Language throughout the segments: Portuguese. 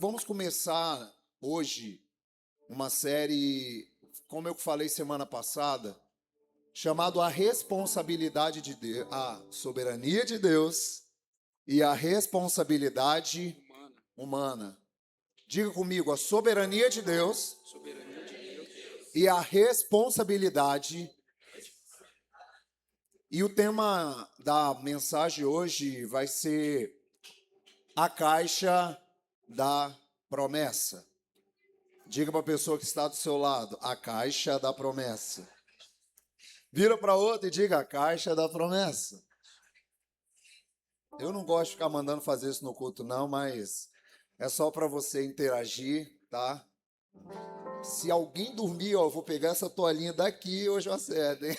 Vamos começar hoje uma série, como eu falei semana passada, chamado A Responsabilidade de Deus, a Soberania de Deus e a Responsabilidade Humana. Diga comigo, a soberania de Deus e a responsabilidade. E o tema da mensagem hoje vai ser a caixa da promessa. Diga para a pessoa que está do seu lado, a caixa da promessa. Vira para outra e diga, a caixa da promessa. Eu não gosto de ficar mandando fazer isso no culto não, mas é só para você interagir, tá? Se alguém dormir, ó, eu vou pegar essa toalhinha daqui e hoje eu acerto, hein?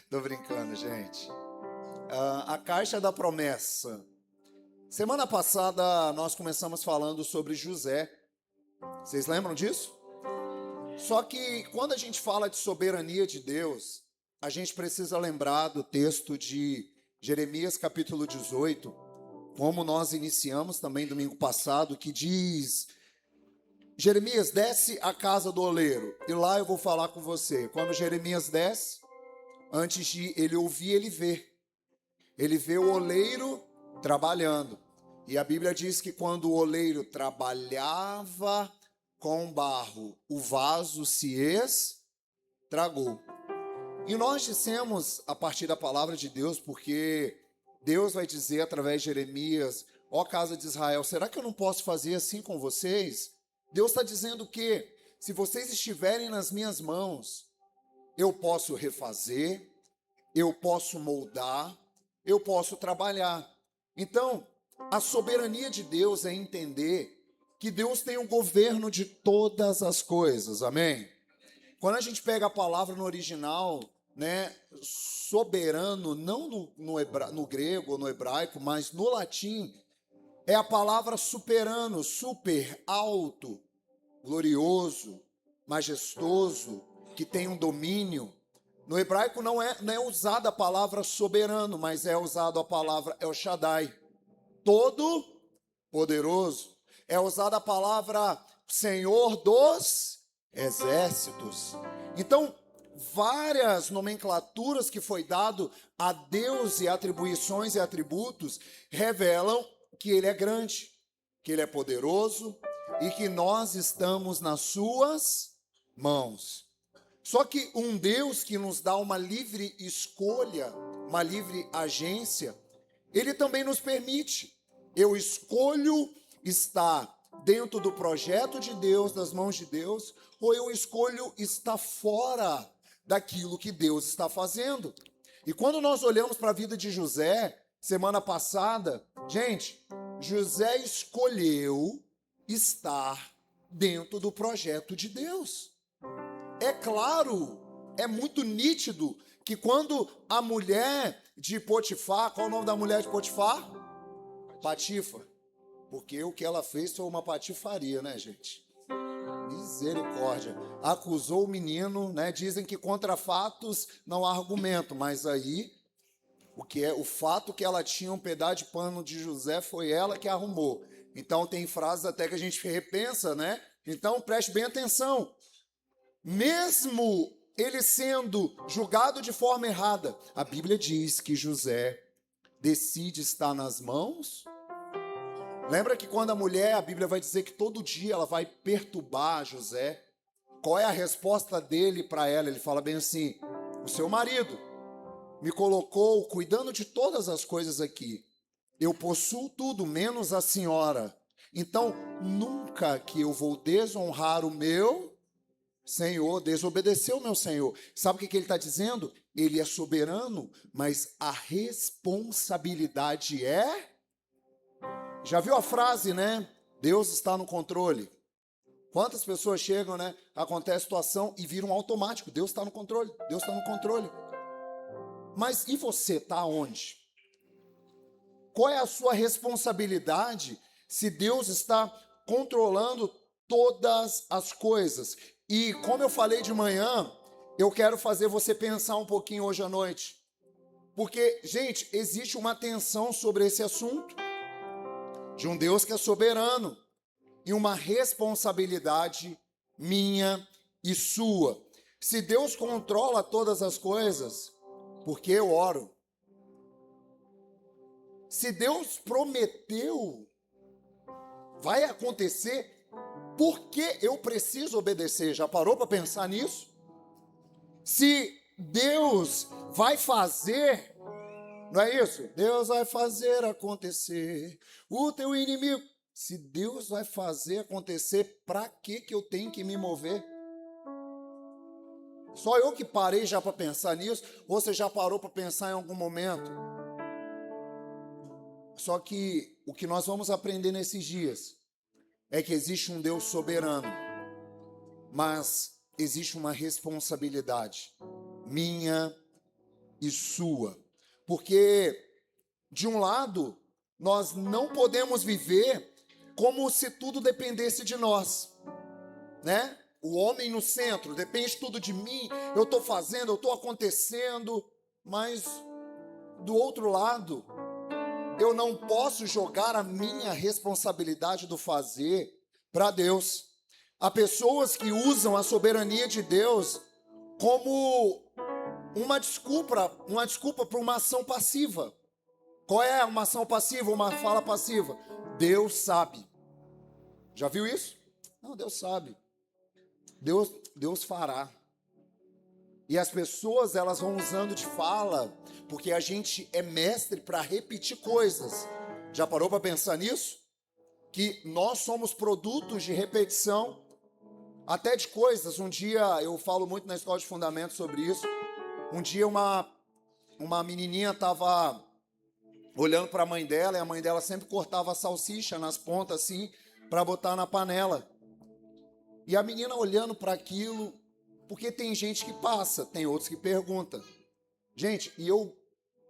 Tô brincando, gente. A caixa da promessa. Semana passada nós começamos falando sobre José. Vocês lembram disso? Só que quando a gente fala de soberania de Deus, a gente precisa lembrar do texto de Jeremias capítulo 18, como nós iniciamos também domingo passado, que diz: Jeremias, desce à casa do oleiro, e lá eu vou falar com você. Quando Jeremias desce, antes de ele ouvir, ele vê o oleiro trabalhando. E a Bíblia diz que quando o oleiro trabalhava com barro, o vaso se estragou. E nós dissemos a partir da palavra de Deus, porque Deus vai dizer através de Jeremias: ó casa de Israel, será que eu não posso fazer assim com vocês? Deus está dizendo que se vocês estiverem nas minhas mãos, eu posso refazer, eu posso moldar, eu posso trabalhar. Então, a soberania de Deus é entender que Deus tem o governo de todas as coisas, amém? Quando a gente pega a palavra no original, né, soberano, não no grego ou no hebraico, mas no latim, é a palavra superano, super, alto, glorioso, majestoso, que tem um domínio. No hebraico não é usada a palavra soberano, mas é usada a palavra El Shaddai, todo poderoso. É usada a palavra Senhor dos exércitos. Então, várias nomenclaturas que foi dado a Deus e atribuições e atributos revelam que ele é grande, que ele é poderoso e que nós estamos nas suas mãos. Só que um Deus que nos dá uma livre escolha, uma livre agência, ele também nos permite. Eu escolho estar dentro do projeto de Deus, das mãos de Deus, ou eu escolho estar fora daquilo que Deus está fazendo. E quando nós olhamos para a vida de José, semana passada, gente, José escolheu estar dentro do projeto de Deus. É claro, é muito nítido que quando a mulher de Potifar, qual é o nome da mulher de Potifar? Patifa. Porque o que ela fez foi uma patifaria, né, gente? Misericórdia. Acusou o menino, né? Dizem que contra fatos não há argumento, mas aí o fato que ela tinha um pedaço de pano de José foi ela que arrumou. Então tem frases até que a gente repensa, né? Então preste bem atenção. Mesmo ele sendo julgado de forma errada, a Bíblia diz que José decide estar nas mãos. Lembra que quando a Bíblia vai dizer que todo dia ela vai perturbar José, qual é a resposta dele para ela? Ele fala bem assim: o seu marido me colocou cuidando de todas as coisas aqui. Eu possuo tudo, menos a senhora. Então, nunca que eu vou desonrar o meu Senhor, desobedecer o meu Senhor. Sabe o que ele está dizendo? Ele é soberano, mas a responsabilidade é... Já viu a frase, né? Deus está no controle. Quantas pessoas chegam, né? Acontece a situação e viram automático. Deus está no controle. Deus está no controle. Mas e você está onde? Qual é a sua responsabilidade se Deus está controlando todas as coisas? E como eu falei de manhã, eu quero fazer você pensar um pouquinho hoje à noite. Porque, gente, existe uma tensão sobre esse assunto. de um Deus que é soberano e uma responsabilidade minha e sua. Se Deus controla todas as coisas, por que eu oro? Se Deus prometeu, vai acontecer, por que eu preciso obedecer? Já parou para pensar nisso? Se Deus vai fazer, não é isso? Deus vai fazer acontecer o teu inimigo. Se Deus vai fazer acontecer, para que eu tenho que me mover? Só eu que parei já para pensar nisso, ou você já parou para pensar em algum momento? Só que o que nós vamos aprender nesses dias é que existe um Deus soberano, mas existe uma responsabilidade minha e sua. Porque, de um lado, nós não podemos viver como se tudo dependesse de nós, né? O homem no centro, depende tudo de mim, eu estou fazendo, eu estou acontecendo, mas do outro lado, eu não posso jogar a minha responsabilidade do fazer para Deus. Há pessoas que usam a soberania de Deus como uma desculpa para uma ação passiva. Qual é uma ação passiva, uma fala passiva? Deus sabe. Já viu isso? Não, Deus sabe. Deus fará. E as pessoas, elas vão usando de fala, porque a gente é mestre para repetir coisas. Já parou para pensar nisso? Que nós somos produtos de repetição, até de coisas. Um dia, eu falo muito na escola de fundamentos sobre isso. Um dia uma menininha estava olhando para a mãe dela, e a mãe dela sempre cortava a salsicha nas pontas assim, para botar na panela. E a menina olhando para aquilo, porque tem gente que passa, tem outros que perguntam. Gente, e eu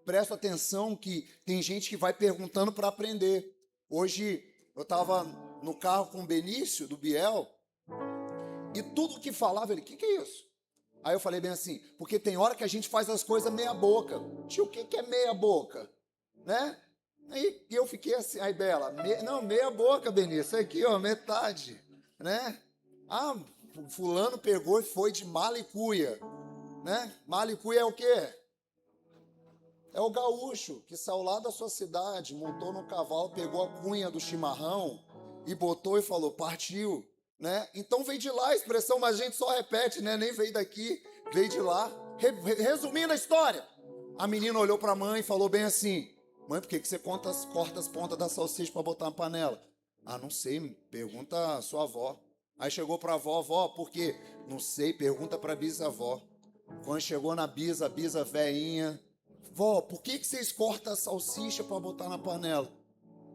presto atenção que tem gente que vai perguntando para aprender. Hoje eu estava no carro com o Benício, do Biel, e tudo que falava, ele, o que é isso? Aí eu falei bem assim, porque tem hora que a gente faz as coisas meia boca. Tio, o que é meia boca? Né? Aí eu fiquei assim, aí Bela, meia boca, Benício, aqui ó, metade, né? Ah, fulano pegou e foi de malicuia, né? Malicuia é o quê? É o gaúcho que saiu lá da sua cidade, montou no cavalo, pegou a cunha do chimarrão e botou e falou, partiu, né? Então veio de lá a expressão, mas a gente só repete, né? Nem veio daqui, veio de lá. Resumindo a história, a menina olhou para a mãe e falou bem assim, mãe, por que você corta as pontas da salsicha para botar na panela? Ah, não sei, pergunta a sua avó. Aí chegou para a avó, por quê? Não sei, pergunta para a bisavó. Quando chegou na bisa, a bisa veinha, vó, por que vocês cortam a salsicha para botar na panela?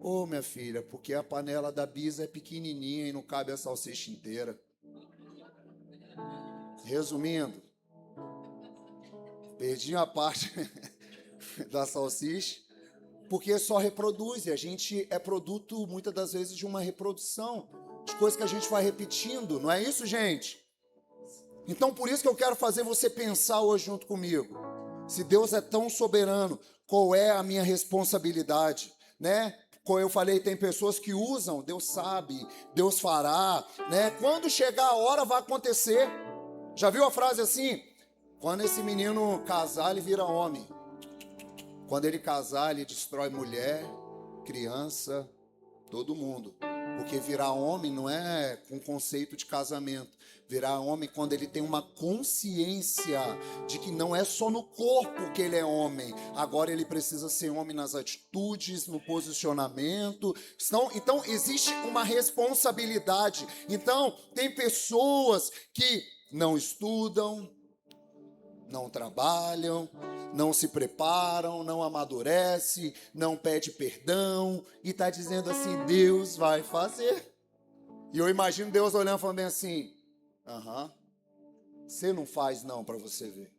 Ô, minha filha, porque a panela da bisa é pequenininha e não cabe a salsicha inteira. Resumindo, perdi a parte da salsicha, porque só reproduz, e a gente é produto, muitas das vezes, de uma reprodução, de coisas que a gente vai repetindo, não é isso, gente? Então, por isso que eu quero fazer você pensar hoje junto comigo. Se Deus é tão soberano, qual é a minha responsabilidade, né? Como eu falei, tem pessoas que usam, Deus sabe, Deus fará, né? Quando chegar a hora, vai acontecer. Já viu a frase assim? Quando esse menino casar, ele vira homem. Quando ele casar, ele destrói mulher, criança, todo mundo. Porque virar homem não é com conceito de casamento. Virar homem quando ele tem uma consciência de que não é só no corpo que ele é homem. Agora ele precisa ser homem nas atitudes, no posicionamento. Então existe uma responsabilidade. Então tem pessoas que não estudam, não trabalham, não se preparam, não amadurece, não pede perdão e está dizendo assim, Deus vai fazer. E eu imagino Deus olhando e falando bem assim, você não faz não para você ver.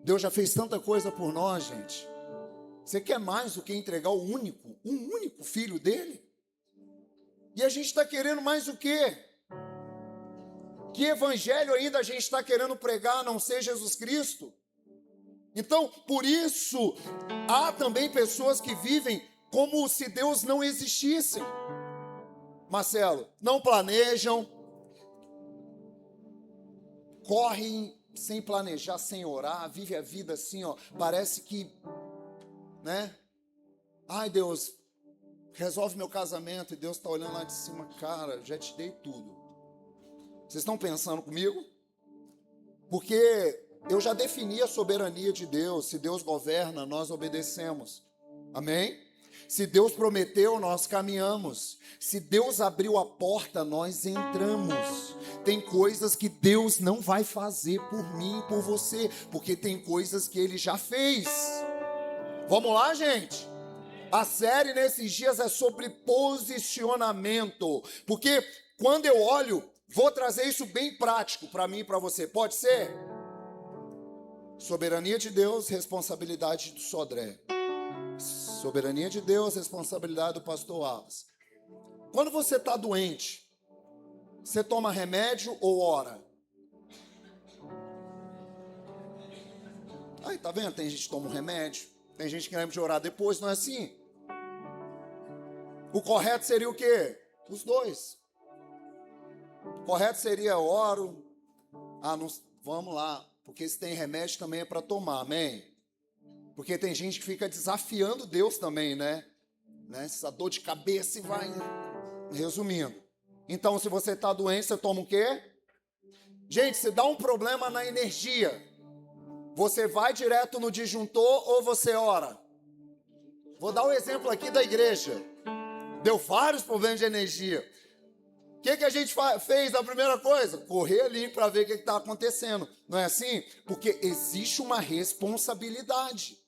Deus já fez tanta coisa por nós, gente. Você quer mais do que entregar um único filho dele? E a gente está querendo mais o quê? Que evangelho ainda a gente está querendo pregar, a não ser Jesus Cristo? Então, por isso, há também pessoas que vivem como se Deus não existisse. Marcelo, não planejam, correm sem planejar, sem orar, vive a vida assim, ó, parece que, né? Ai, Deus, resolve meu casamento, e Deus está olhando lá de cima, cara, já te dei tudo. Vocês estão pensando comigo? Porque eu já defini a soberania de Deus. Se Deus governa, nós obedecemos. Amém? Se Deus prometeu, nós caminhamos. Se Deus abriu a porta, nós entramos. Tem coisas que Deus não vai fazer por mim e por você, porque tem coisas que Ele já fez. Vamos lá, gente? A série nesses dias é sobre posicionamento, porque quando eu olho, vou trazer isso bem prático para mim e para você. Pode ser? Soberania de Deus, responsabilidade do Sodré. Soberania de Deus, responsabilidade do pastor Wallace. Quando você está doente, você toma remédio ou ora? Aí, tá vendo? Tem gente que toma um remédio, tem gente que lembra de orar depois, não é assim? O correto seria o quê? Os dois. O correto seria oro. Não, vamos lá, porque se tem remédio também é para tomar, amém? Porque tem gente que fica desafiando Deus também, né? Essa dor de cabeça e vai... Resumindo. Então, se você está doente, você toma o quê? Gente, se dá um problema na energia, você vai direto no disjuntor ou você ora? Vou dar um exemplo aqui da igreja. Deu vários problemas de energia. O que a gente fez a primeira coisa? Correr ali para ver o que está acontecendo. Não é assim? Porque existe uma responsabilidade.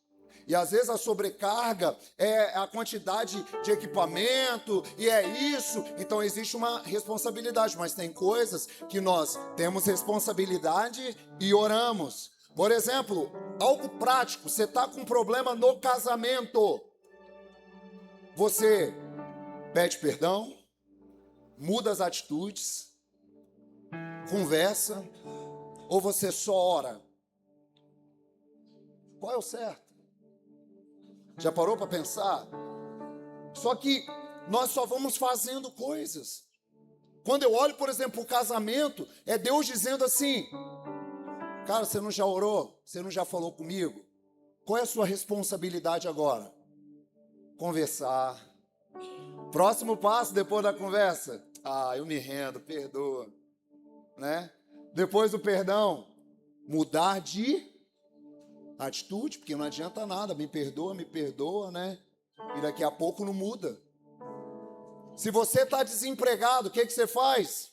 E às vezes a sobrecarga é a quantidade de equipamento, e é isso. Então existe uma responsabilidade, mas tem coisas que nós temos responsabilidade e oramos. Por exemplo, algo prático, você está com um problema no casamento. Você pede perdão, muda as atitudes, conversa, ou você só ora? Qual é o certo? Já parou para pensar? Só que nós só vamos fazendo coisas. Quando eu olho, por exemplo, o casamento, é Deus dizendo assim: cara, você não já orou? Você não já falou comigo? Qual é a sua responsabilidade agora? Conversar. Próximo passo depois da conversa: eu me rendo, perdoa. Né? Depois do perdão, mudar de atitude, porque não adianta nada, me perdoa, né? E daqui a pouco não muda. Se você está desempregado, o que você faz?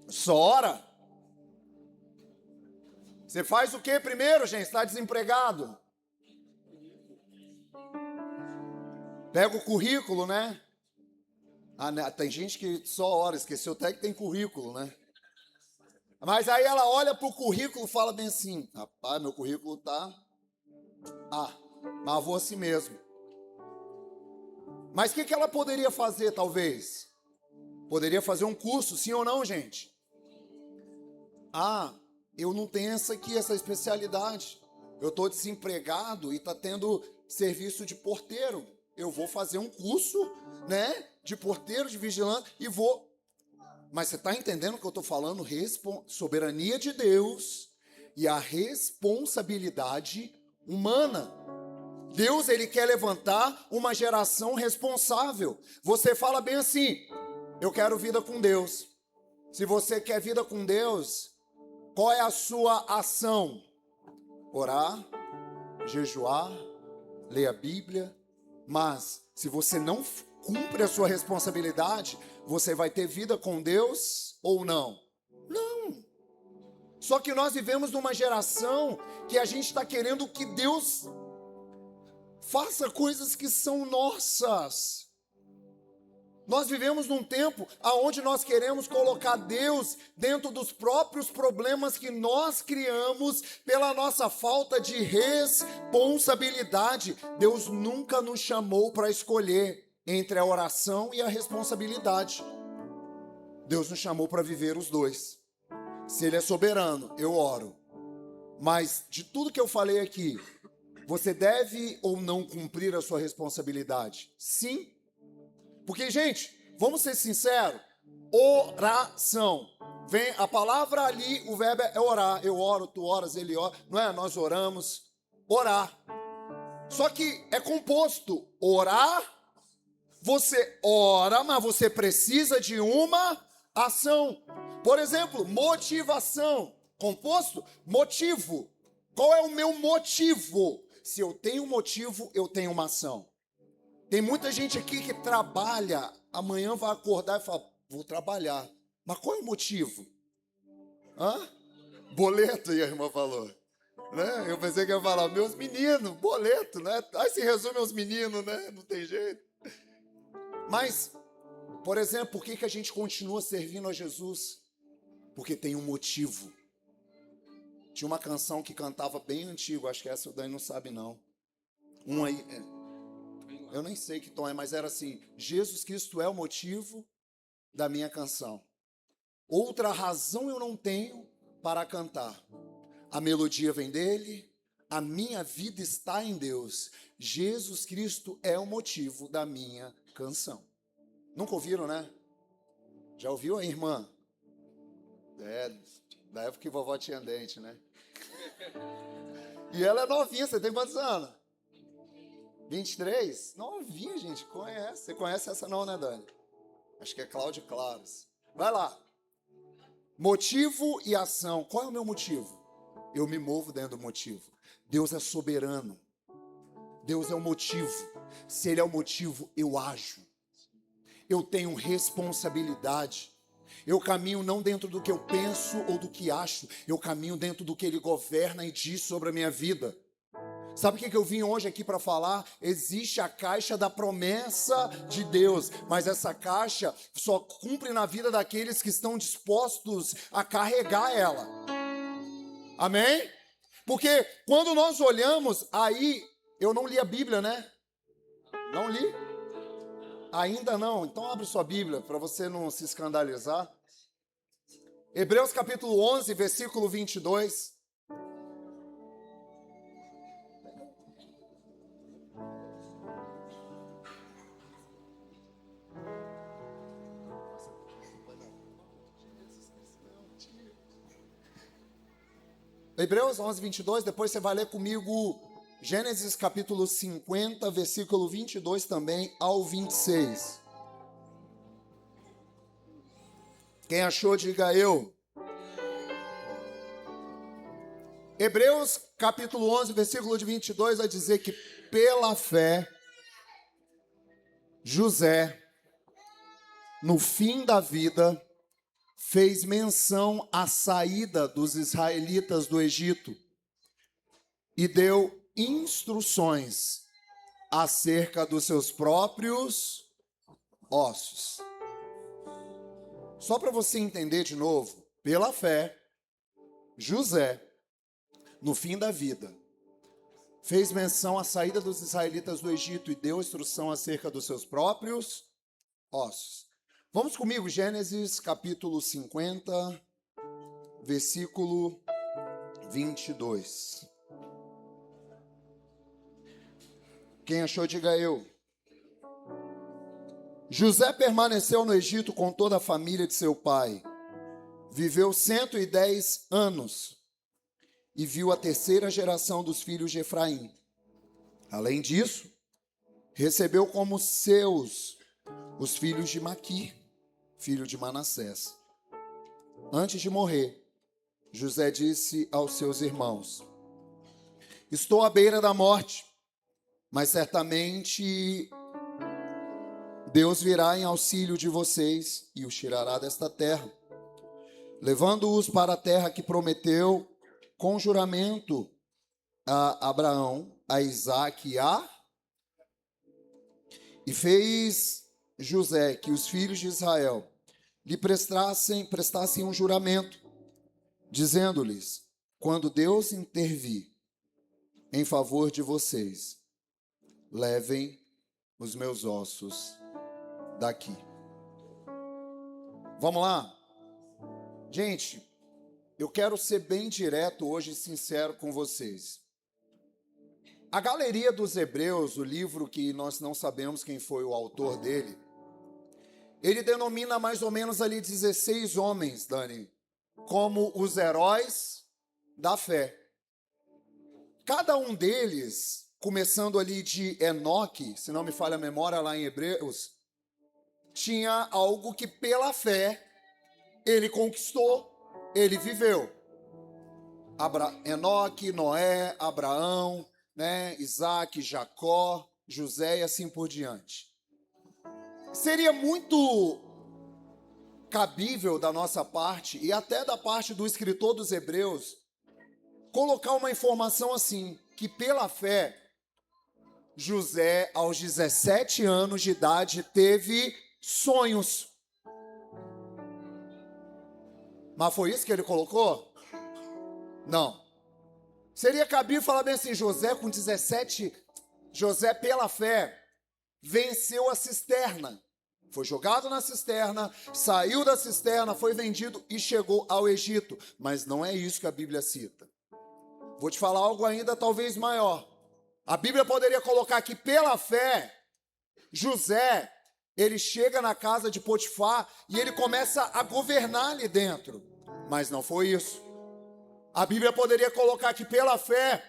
Só ora. Você faz o que primeiro, gente? Está desempregado? Pega o currículo, né? Tem gente que só ora, esqueceu até que tem currículo, né? Mas aí ela olha para o currículo e fala bem assim: rapaz, meu currículo tá... mas vou assim mesmo. Mas o que ela poderia fazer, talvez? Poderia fazer um curso, sim ou não, gente? Eu não tenho essa especialidade. Eu estou desempregado e está tendo serviço de porteiro. Eu vou fazer um curso, né, de porteiro, de vigilante, e vou... Mas você está entendendo o que eu estou falando? Soberania de Deus e a responsabilidade humana. Deus, Ele quer levantar uma geração responsável. Você fala bem assim: eu quero vida com Deus. Se você quer vida com Deus, qual é a sua ação? Orar, jejuar, ler a Bíblia. Mas se você não cumpre a sua responsabilidade, você vai ter vida com Deus ou não? Não. Só que nós vivemos numa geração que a gente está querendo que Deus faça coisas que são nossas. Nós vivemos num tempo onde nós queremos colocar Deus dentro dos próprios problemas que nós criamos pela nossa falta de responsabilidade. Deus nunca nos chamou para escolher entre a oração e a responsabilidade. Deus nos chamou para viver os dois. Se Ele é soberano, eu oro. Mas de tudo que eu falei aqui, Você deve ou não cumprir a sua responsabilidade? Sim. Porque, gente, vamos ser sinceros, oração. Vem a palavra ali, o verbo é orar. Eu oro, tu oras, ele ora. Não é? Nós oramos. Orar. Só que é composto. Orar, você ora, mas você precisa de uma ação. Por exemplo, motivação. Composto, motivo. Qual é o meu motivo? Se eu tenho um motivo, eu tenho uma ação. Tem muita gente aqui que trabalha, amanhã vai acordar e fala, vou trabalhar. Mas qual é o motivo? Hã? Boleto, e a irmã falou. Né? Eu pensei que ia falar, meus meninos, boleto, né? Aí se resume aos meninos, né? Não tem jeito. Mas, por exemplo, por que a gente continua servindo a Jesus? Porque tem um motivo. Tinha uma canção que cantava bem antigo, acho que essa o Dani não sabe não. Um aí, eu nem sei que tom é, mas era assim, Jesus Cristo é o motivo da minha canção. Outra razão eu não tenho para cantar. A melodia vem dele, a minha vida está em Deus. Jesus Cristo é o motivo da minha canção. Nunca ouviram, né? Já ouviu a irmã? É, da época que vovó tinha dente, né? E ela é novinha, você tem quantos anos? 23? Novinha, gente, conhece. Você conhece essa não, né, Dani? Acho que é Cláudia Claros. Vai lá. Motivo e ação. Qual é o meu motivo? Eu me movo dentro do motivo. Deus é soberano. Deus é o motivo. Se Ele é o motivo, eu ajo. Eu tenho responsabilidade. Eu caminho não dentro do que eu penso ou do que acho. Eu caminho dentro do que Ele governa e diz sobre a minha vida. Sabe o que eu vim hoje aqui para falar? Existe a caixa da promessa de Deus, mas essa caixa só cumpre na vida daqueles que estão dispostos a carregar ela. Amém? Porque quando nós olhamos, aí, eu não li a Bíblia, né? Não li? Ainda não. Então abre sua Bíblia para você não se escandalizar. Hebreus capítulo 11, versículo 22. Hebreus 11, 22, depois você vai ler comigo Gênesis capítulo 50, versículo 22 também ao 26. Quem achou, diga eu. Hebreus capítulo 11, versículo de 22 vai dizer que pela fé, José, no fim da vida, fez menção à saída dos israelitas do Egito e deu instruções acerca dos seus próprios ossos. Só para você entender de novo, pela fé, José, no fim da vida, fez menção à saída dos israelitas do Egito e deu instrução acerca dos seus próprios ossos. Vamos comigo, Gênesis capítulo 50, versículo 22. Quem achou, diga eu. José permaneceu no Egito com toda a família de seu pai. Viveu 110 anos e viu a terceira geração dos filhos de Efraim. Além disso, recebeu como seus os filhos de Maqui, filho de Manassés. Antes de morrer, José disse aos seus irmãos: estou à beira da morte, mas certamente Deus virá em auxílio de vocês e os tirará desta terra, levando-os para a terra que prometeu com juramento a Abraão, a Isaque e fez José que os filhos de Israel lhe prestassem um juramento, dizendo-lhes: quando Deus intervir em favor de vocês, levem os meus ossos daqui. Vamos lá? Gente, eu quero ser bem direto hoje e sincero com vocês. A Galeria dos Hebreus, o livro que nós não sabemos quem foi o autor dele, ele denomina mais ou menos ali 16 homens, Dani, como os heróis da fé. Cada um deles, começando ali de Enoque, se não me falha a memória lá em Hebreus, tinha algo que pela fé ele conquistou, ele viveu. Enoque, Noé, Abraão, né, Isaac, Jacó, José e assim por diante. Seria muito cabível da nossa parte e até da parte do escritor dos Hebreus colocar uma informação assim, que pela fé José, aos 17 anos de idade, teve sonhos. Mas foi isso que ele colocou? Não. Seria cabível falar bem assim, José com 17, José pela fé venceu a cisterna. Foi jogado na cisterna, saiu da cisterna, foi vendido e chegou ao Egito. Mas não é isso que a Bíblia cita. Vou te falar algo ainda talvez maior. A Bíblia poderia colocar que pela fé, José, ele chega na casa de Potifar e ele começa a governar ali dentro. Mas não foi isso. A Bíblia poderia colocar que pela fé,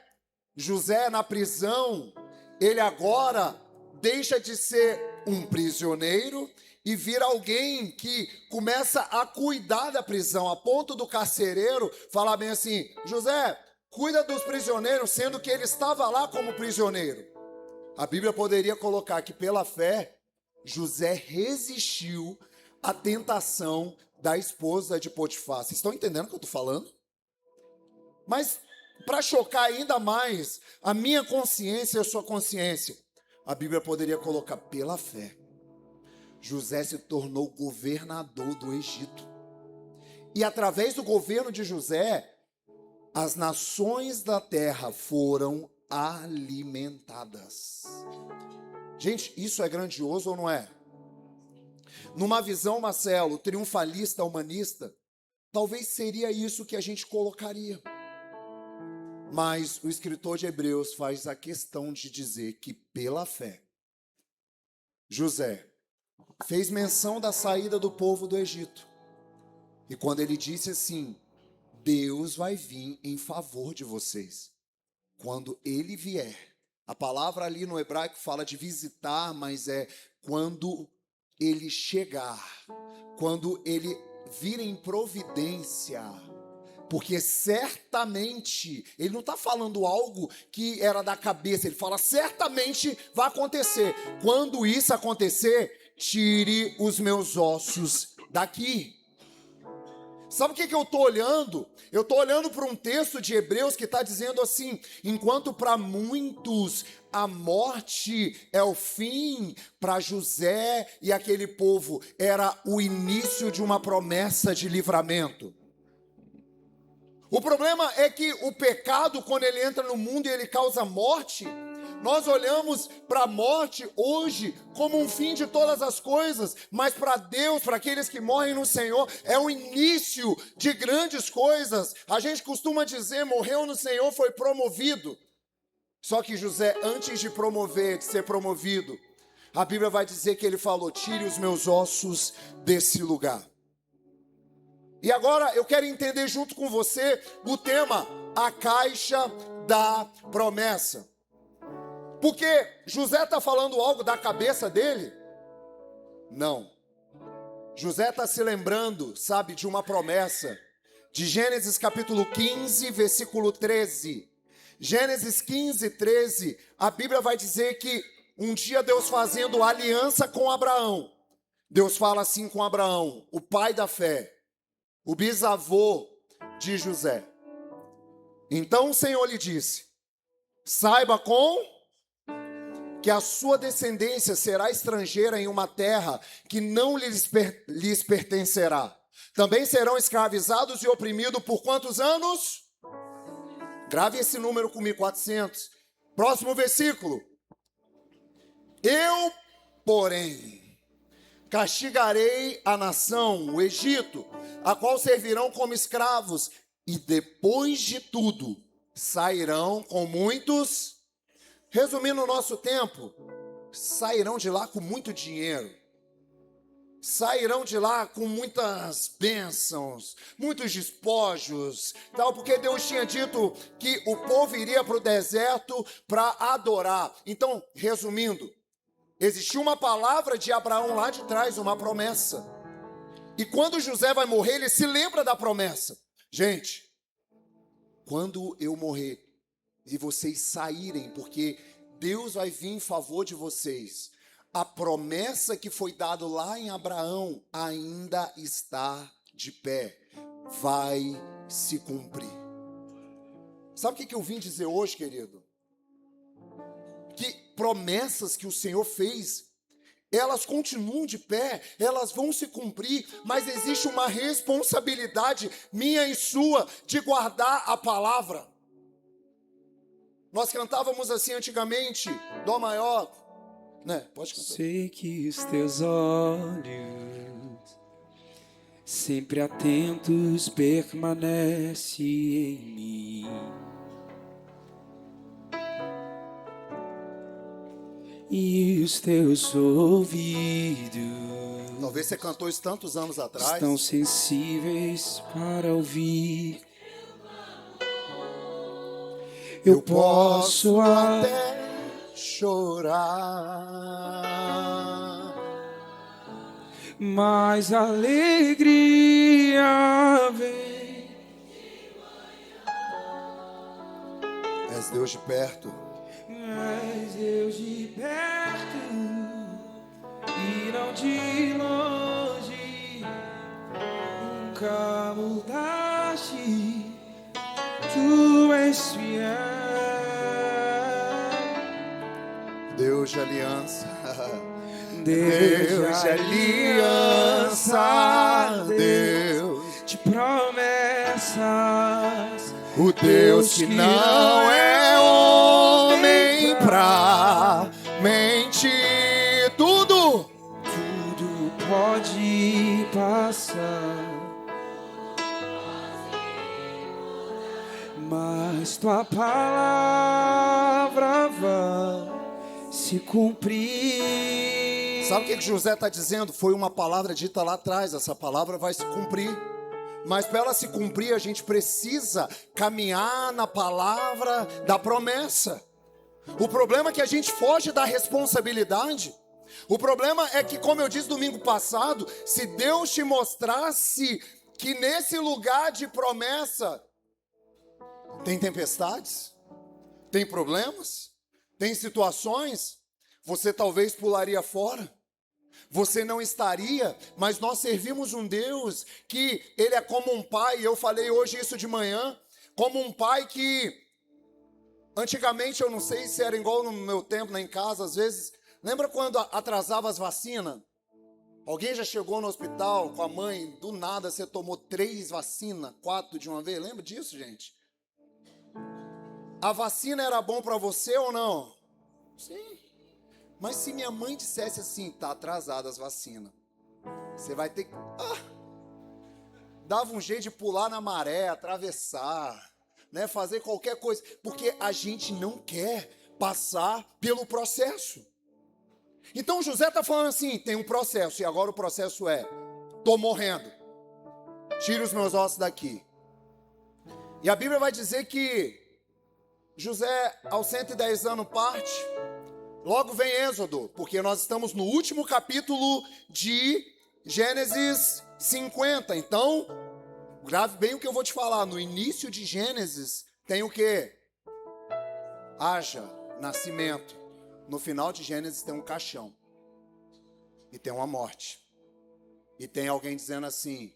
José na prisão, ele agora deixa de ser um prisioneiro e vira alguém que começa a cuidar da prisão, a ponto do carcereiro falar bem assim, José, cuida dos prisioneiros, sendo que ele estava lá como prisioneiro. A Bíblia poderia colocar que pela fé, José resistiu à tentação da esposa de Potifar. Vocês estão entendendo o que eu estou falando? Mas, para chocar ainda mais a minha consciência e a sua consciência, a Bíblia poderia colocar pela fé. José se tornou governador do Egito. E através do governo de José, as nações da terra foram alimentadas. Gente, isso é grandioso ou não é? Numa visão, Marcelo, triunfalista, humanista, talvez seria isso que a gente colocaria. Mas o escritor de Hebreus faz a questão de dizer que pela fé, José fez menção da saída do povo do Egito. E quando ele disse assim, Deus vai vir em favor de vocês. Quando ele vier. A palavra ali no hebraico fala de visitar, mas é quando ele chegar. Quando ele vir em providência. Porque certamente, ele não está falando algo que era da cabeça, ele fala certamente vai acontecer. Quando isso acontecer, tire os meus ossos daqui. Sabe o que eu estou olhando? Eu estou olhando para um texto de Hebreus que está dizendo assim, enquanto para muitos a morte é o fim, para José e aquele povo era o início de uma promessa de livramento. O problema é que o pecado, quando ele entra no mundo e ele causa morte, nós olhamos para a morte hoje como um fim de todas as coisas, mas para Deus, para aqueles que morrem no Senhor, é o início de grandes coisas. A gente costuma dizer, morreu no Senhor, foi promovido. Só que José, antes de ser promovido, a Bíblia vai dizer que ele falou, tire os meus ossos desse lugar. E agora eu quero entender junto com você o tema, a caixa da promessa. Porque José está falando algo da cabeça dele? Não. José está se lembrando, sabe, de uma promessa. De Gênesis capítulo 15, versículo 13. Gênesis 15, 13, a Bíblia vai dizer que um dia Deus fazendo aliança com Abraão. Deus fala assim com Abraão, o pai da fé. O bisavô de José. Então o Senhor lhe disse, saiba que a sua descendência será estrangeira em uma terra que não lhes pertencerá. Também serão escravizados e oprimidos por quantos anos? Grave esse número comigo, 400. Próximo versículo. Eu, porém, castigarei a nação, o Egito, a qual servirão como escravos, e depois de tudo, sairão com muitos Resumindo o nosso tempo, sairão de lá com muito dinheiro. Sairão de lá com muitas bênçãos, muitos despojos, tal, porque Deus tinha dito que o povo iria para o deserto para adorar. Então, resumindo, existiu uma palavra de Abraão lá de trás, uma promessa. E quando José vai morrer, ele se lembra da promessa. Gente, quando eu morrer e vocês saírem, porque Deus vai vir em favor de vocês, a promessa que foi dada lá em Abraão ainda está de pé, vai se cumprir. Sabe o que eu vim dizer hoje, querido? Que promessas que o Senhor fez, elas continuam de pé, elas vão se cumprir, mas existe uma responsabilidade minha e sua de guardar a palavra. Nós cantávamos assim antigamente, Dó maior, né? Pode cantar. Sei que os teus olhos, sempre atentos, permanecem em mim. E os teus ouvidos Talvez você cantou isso tantos anos atrás. estão sensíveis para ouvir. Eu posso até chorar, mas a alegria vem. és Deus de perto. És Deus de perto e não de longe. Nunca mudaste, tu és fiel. Deus de aliança. Deus de aliança, Deus de promessas. o Deus que não é homem pra mentir. Tudo Pode passar, mas tua palavra vai se cumprir. Sabe o que José está dizendo? Foi uma palavra dita lá atrás. Essa palavra vai se cumprir. Mas para ela se cumprir, a gente precisa caminhar na palavra da promessa. O problema é que a gente foge da responsabilidade. O problema é que, como eu disse domingo passado, se Deus te mostrasse que nesse lugar de promessa tem tempestades, tem problemas, tem situações, você talvez pularia fora. Você não estaria, mas nós servimos um Deus que Ele é como um pai, e eu falei hoje isso de manhã, como um pai que, antigamente eu não sei se era igual no meu tempo, lá em casa, às vezes, lembra quando atrasava as vacinas? Alguém já chegou no hospital com a mãe, do nada você tomou 3 vacinas, 4 de uma vez, lembra disso, gente? A vacina era bom para você ou não? Sim. Mas se minha mãe dissesse assim, tá atrasada as vacinas, você vai ter que... dava um jeito de pular na maré, atravessar, né, fazer qualquer coisa, porque a gente não quer passar pelo processo. Então José está falando assim, tem um processo, e agora o processo é, tô morrendo, tire os meus ossos daqui. E a Bíblia vai dizer que José, aos 110 anos, parte. Logo vem Êxodo, porque nós estamos no último capítulo de Gênesis 50. Então, grave bem o que eu vou te falar. No início de Gênesis tem o quê? Haja, nascimento. No final de Gênesis tem um caixão. E tem uma morte. E tem alguém dizendo assim,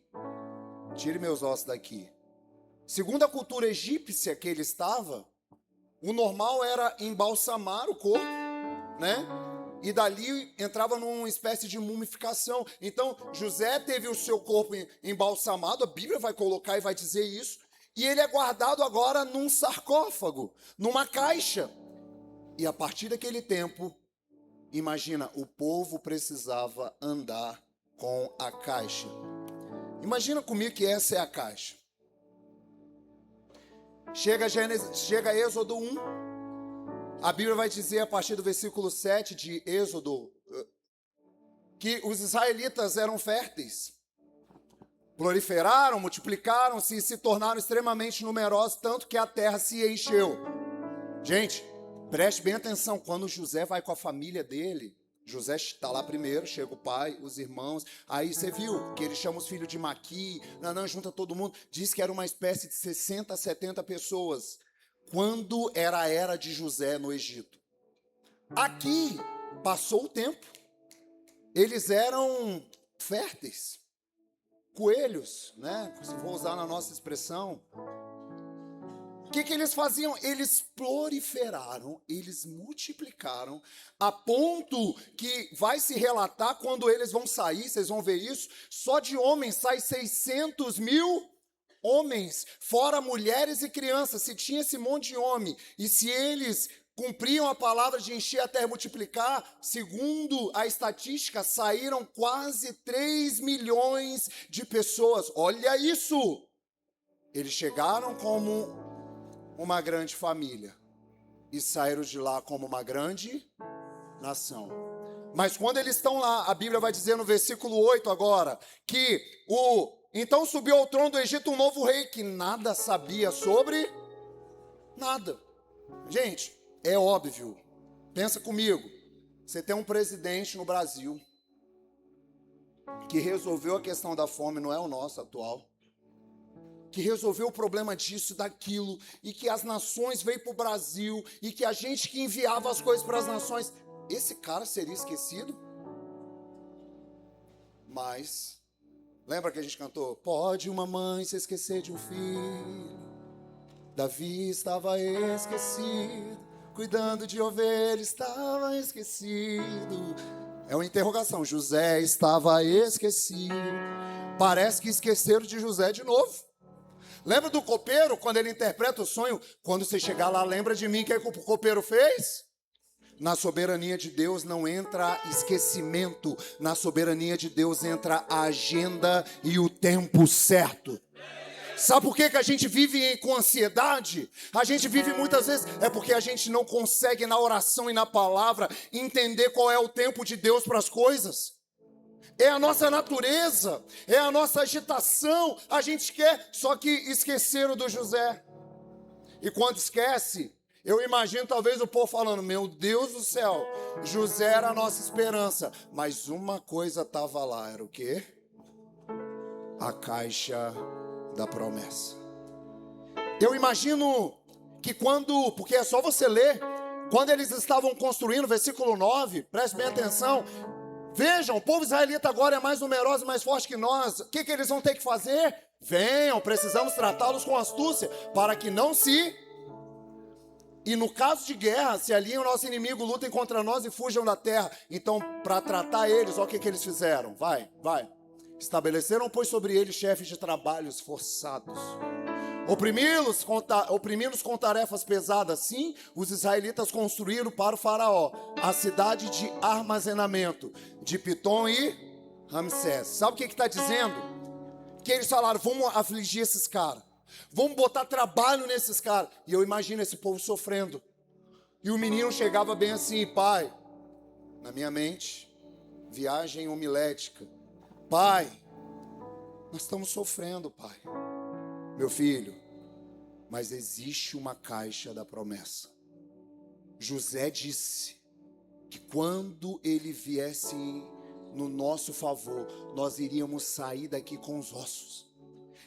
tire meus ossos daqui. Segundo a cultura egípcia que ele estava, o normal era embalsamar o corpo, né? E dali entrava numa espécie de mumificação. Então, José teve o seu corpo embalsamado, a Bíblia vai colocar e vai dizer isso, e ele é guardado agora num sarcófago, numa caixa. E a partir daquele tempo, imagina, o povo precisava andar com a caixa. Imagina comigo que essa é a caixa. Chega Êxodo 1, A Bíblia vai dizer, a partir do versículo 7 de Êxodo, que os israelitas eram férteis. Proliferaram, multiplicaram-se e se tornaram extremamente numerosos, tanto que a terra se encheu. Gente, preste bem atenção, quando José vai com a família dele, José está lá primeiro, chega o pai, os irmãos, aí você viu que ele chama os filhos de Maqui, Nanã, junta todo mundo, diz que era uma espécie de 60, 70 pessoas, quando era a era de José no Egito. Aqui, passou o tempo, eles eram férteis, coelhos, né? Se for usar na nossa expressão. O que eles faziam? Eles proliferaram, eles multiplicaram, a ponto que vai se relatar quando eles vão sair, vocês vão ver isso, só de homens sai 600 mil homens, fora mulheres e crianças. Se tinha esse monte de homem, e se eles cumpriam a palavra de encher a terra e multiplicar, segundo a estatística, saíram quase 3 milhões de pessoas. Olha isso! Eles chegaram como uma grande família e saíram de lá como uma grande nação. Mas quando eles estão lá, a Bíblia vai dizer no versículo 8 agora, que então subiu ao trono do Egito um novo rei que nada sabia sobre nada. Gente, é óbvio, pensa comigo, você tem um presidente no Brasil que resolveu a questão da fome, não é o nosso atual, que resolveu o problema disso e daquilo, e que as nações veio para o Brasil, e que a gente que enviava as coisas para as nações, esse cara seria esquecido? Mas, lembra que a gente cantou? Pode uma mãe se esquecer de um filho? Davi estava esquecido, cuidando de ovelhas, estava esquecido. É uma interrogação, José estava esquecido. Parece que esqueceram de José de novo. Lembra do copeiro, quando ele interpreta o sonho? Quando você chegar lá, lembra de mim, o que o copeiro fez? Na soberania de Deus não entra esquecimento. Na soberania de Deus entra a agenda e o tempo certo. Sabe por que a gente vive com ansiedade? A gente vive muitas vezes, é porque a gente não consegue na oração e na palavra entender qual é o tempo de Deus para as coisas. É a nossa natureza, é a nossa agitação, a gente quer, só que esqueceram do José. E quando esquece, eu imagino talvez o povo falando, meu Deus do céu, José era a nossa esperança. Mas uma coisa estava lá, era o quê? A caixa da promessa. Eu imagino que porque é só você ler, quando eles estavam construindo, versículo 9, preste bem atenção, vejam, o povo israelita agora é mais numeroso e mais forte que nós. O que eles vão ter que fazer? Venham, precisamos tratá-los com astúcia, para que não se... E no caso de guerra, se ali o nosso inimigo lutem contra nós e fujam da terra. Então, para tratar eles, olha o que eles fizeram. Vai. Estabeleceram, pois, sobre eles chefes de trabalhos forçados. Oprimindo-os com tarefas pesadas. Assim, os israelitas construíram para o faraó a cidade de armazenamento de Pitom e Ramsés. Sabe o que está dizendo? Que eles falaram, vamos afligir esses caras. Vamos botar trabalho nesses caras. E eu imagino esse povo sofrendo. E o menino chegava bem assim, pai, na minha mente, viagem homilética. Pai, nós estamos sofrendo, pai. Meu filho, mas existe uma caixa da promessa. José disse que quando ele viesse no nosso favor, nós iríamos sair daqui com os ossos.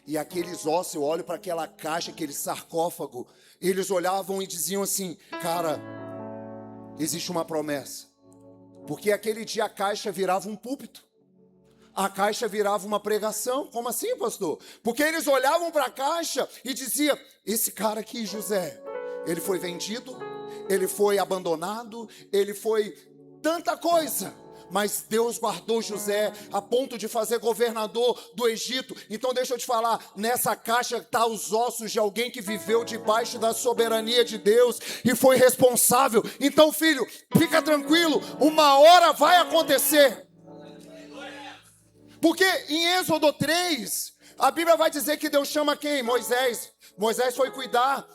E aqueles ossos, eu olho para aquela caixa, aquele sarcófago, eles olhavam e diziam assim, cara, existe uma promessa. Porque aquele dia a caixa virava um púlpito. A caixa virava uma pregação. Como assim, pastor? Porque eles olhavam para a caixa e diziam, esse cara aqui, José, ele foi vendido, ele foi abandonado, ele foi tanta coisa. Mas Deus guardou José a ponto de fazer governador do Egito. Então deixa eu te falar, nessa caixa está os ossos de alguém que viveu debaixo da soberania de Deus e foi responsável. Então, filho, fica tranquilo, uma hora vai acontecer. Porque em Êxodo 3, A Bíblia vai dizer que Deus chama quem? Moisés. Moisés foi cuidar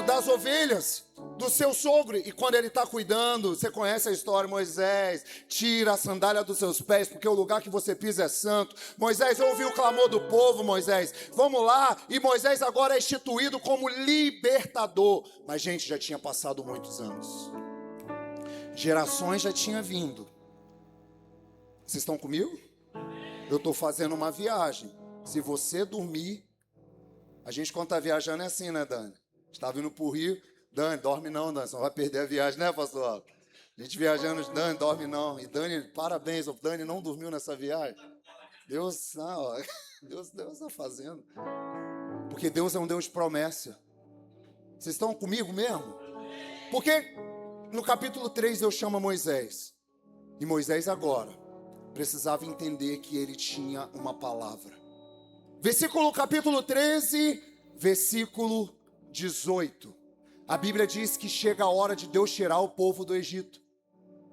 das ovelhas do seu sogro. E quando ele está cuidando, você conhece a história, Moisés, tira a sandália dos seus pés, porque o lugar que você pisa é santo. Moisés, ouve o clamor do povo, Moisés. Vamos lá. E Moisés agora é instituído como libertador. Mas, gente, já tinha passado muitos anos. Gerações já tinham vindo. Vocês estão comigo? Eu estou fazendo uma viagem. Se você dormir, a gente quando está viajando é assim, né, Dani? Está vindo para o Rio, Dani, dorme não, Dani, você não vai perder a viagem, né, pastor? A gente viajando, Dani, dorme não. E Dani, parabéns, o Dani não dormiu nessa viagem. Deus, não, Deus está fazendo. Porque Deus é um Deus de promessa. Vocês estão comigo mesmo? Porque no capítulo 3 Deus chama Moisés. E Moisés agora precisava entender que ele tinha uma palavra. Versículo capítulo 13, versículo 18. A Bíblia diz que chega a hora de Deus tirar o povo do Egito.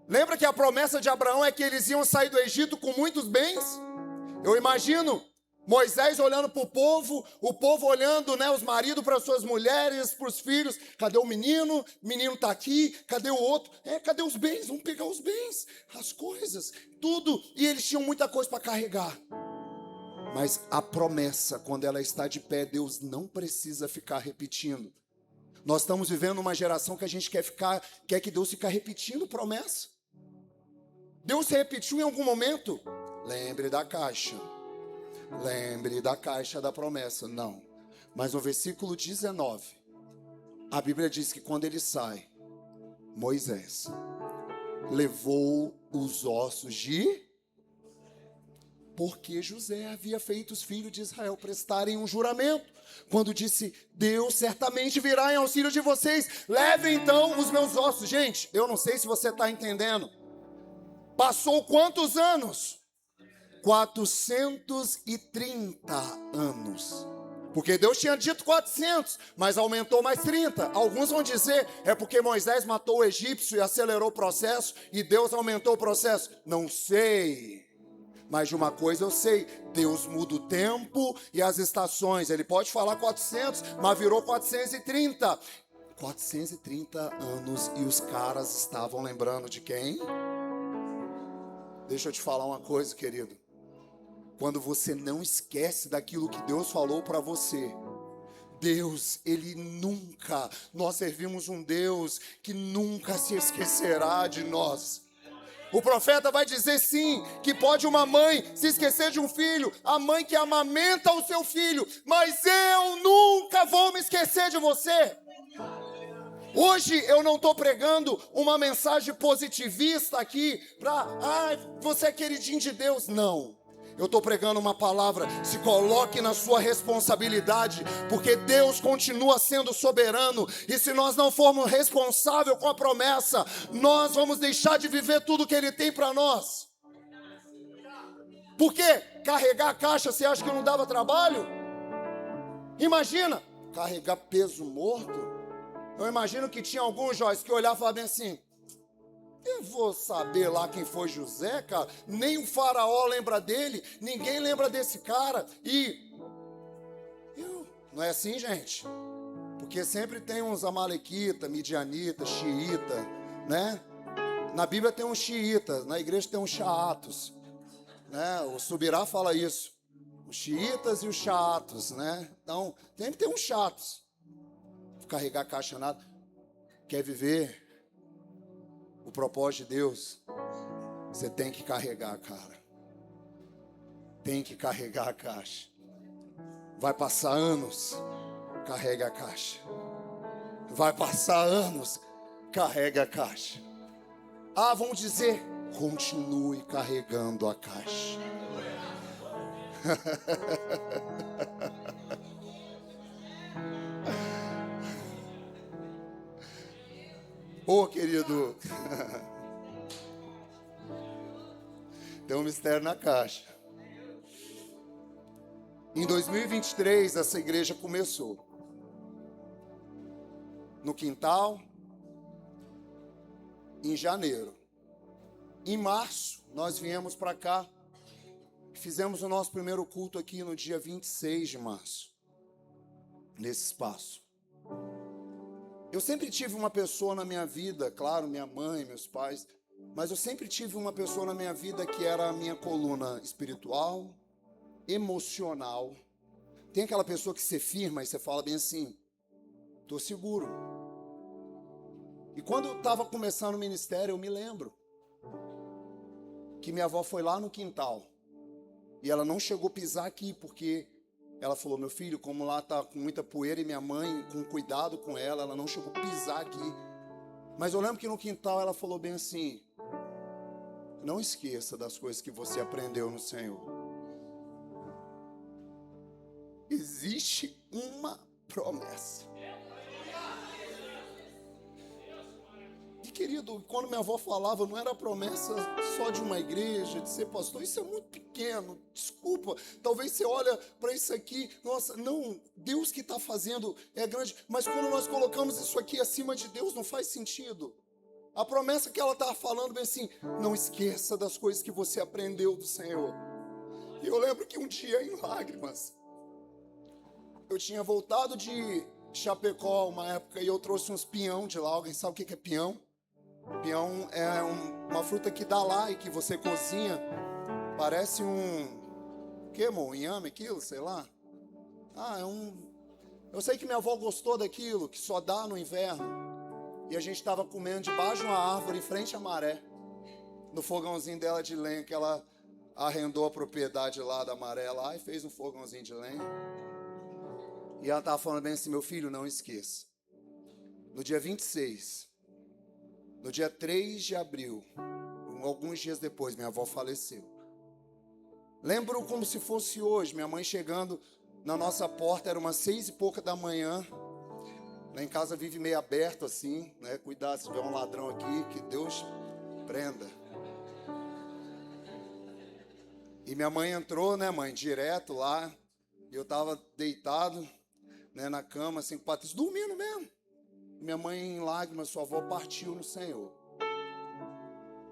Lembra que a promessa de Abraão é que eles iam sair do Egito com muitos bens? Eu imagino Moisés olhando para o povo olhando, né, os maridos para suas mulheres, para os filhos. Cadê o menino? O menino está aqui. Cadê o outro? Cadê os bens? Vamos pegar os bens, as coisas, tudo. E eles tinham muita coisa para carregar. Mas a promessa, quando ela está de pé, Deus não precisa ficar repetindo. Nós estamos vivendo uma geração que a gente quer que Deus fique repetindo promessa. Deus repetiu em algum momento? Lembre da caixa. Lembre da caixa da promessa. Não. Mas no versículo 19, a Bíblia diz que quando ele sai, Moisés levou os ossos de... Porque José havia feito os filhos de Israel prestarem um juramento. Quando disse, Deus certamente virá em auxílio de vocês. Levem então os meus ossos. Gente, eu não sei se você está entendendo. Passou quantos anos? 430 anos. Porque Deus tinha dito 400, mas aumentou mais 30. Alguns vão dizer, é porque Moisés matou o egípcio e acelerou o processo, e Deus aumentou o processo. Não sei. Mas de uma coisa eu sei, Deus muda o tempo e as estações. Ele pode falar 400, mas virou 430. 430 anos e os caras estavam lembrando de quem? Deixa eu te falar uma coisa, querido. Quando você não esquece daquilo que Deus falou para você, Deus, Ele nunca, nós servimos um Deus que nunca se esquecerá de nós. O profeta vai dizer sim, que pode uma mãe se esquecer de um filho, a mãe que amamenta o seu filho, mas eu nunca vou me esquecer de você. Hoje eu não estou pregando uma mensagem positivista aqui para, você é queridinho de Deus, não. Eu estou pregando uma palavra, se coloque na sua responsabilidade, porque Deus continua sendo soberano, e se nós não formos responsáveis com a promessa, nós vamos deixar de viver tudo que Ele tem para nós. Por quê? Carregar a caixa, você acha que não dava trabalho? Imagina, carregar peso morto. Eu imagino que tinha alguns Joyce que olhavam e falavam assim, eu vou saber lá quem foi José, cara. Nem o faraó lembra dele. Ninguém lembra desse cara. Não é assim, gente? Porque sempre tem uns amalequita, midianita, xiita, né? Na Bíblia tem uns xiitas, na igreja tem uns xaatos, né? O Subirá fala isso. Os xiitas e os xaatos, né? Então, sempre tem uns chatos. Carregar caixa nada. Quer viver o propósito de Deus, você tem que carregar, cara. Tem que carregar a caixa. Vai passar anos, carrega a caixa. Vai passar anos, carrega a caixa. Vamos dizer, continue carregando a caixa. Querido, tem um mistério na caixa. Em 2023, essa igreja começou no quintal, em janeiro. Em março, nós viemos para cá, fizemos o nosso primeiro culto aqui no dia 26 de março, nesse espaço. Eu sempre tive uma pessoa na minha vida, claro, minha mãe, meus pais, mas eu sempre tive uma pessoa na minha vida que era a minha coluna espiritual, emocional. Tem aquela pessoa que você firma e você fala bem assim, tô seguro. E quando eu estava começando o ministério, eu me lembro que minha avó foi lá no quintal e ela não chegou a pisar aqui, porque ela falou, meu filho, como lá tá com muita poeira e minha mãe com cuidado com ela, ela não chegou a pisar aqui. Mas eu lembro que no quintal ela falou bem assim, não esqueça das coisas que você aprendeu no Senhor. Existe uma promessa. E querido, quando minha avó falava, não era promessa só de uma igreja, de ser pastor, isso é muito pequeno, desculpa, talvez você olha para isso aqui, nossa, não, Deus que está fazendo é grande, mas quando nós colocamos isso aqui acima de Deus, não faz sentido. A promessa que ela estava falando bem assim, não esqueça das coisas que você aprendeu do Senhor. E eu lembro que um dia, em lágrimas, eu tinha voltado de Chapecó uma época e eu trouxe uns pinhão de lá. Alguém sabe o que é pinhão? Pinhão é uma fruta que dá lá e que você cozinha. Parece um... que, amor? Inhame aquilo? Sei lá. Eu sei que minha avó gostou daquilo, que só dá no inverno. E a gente estava comendo debaixo de uma árvore em frente à maré. No fogãozinho dela de lenha, que ela arrendou a propriedade lá da maré lá e fez um fogãozinho de lenha. E ela estava falando bem assim, meu filho, não esqueça. No dia 26, no dia 3 de abril, alguns dias depois, minha avó faleceu. Lembro como se fosse hoje, minha mãe chegando na nossa porta, era umas 6 e pouca da manhã. Lá em casa vive meio aberto assim, né? Cuidado se tiver um ladrão aqui, que Deus prenda. E minha mãe entrou, né, mãe, direto lá. E eu estava deitado, né, na cama, assim, com o Patrício, dormindo mesmo. Minha mãe em lágrimas, sua avó partiu no Senhor.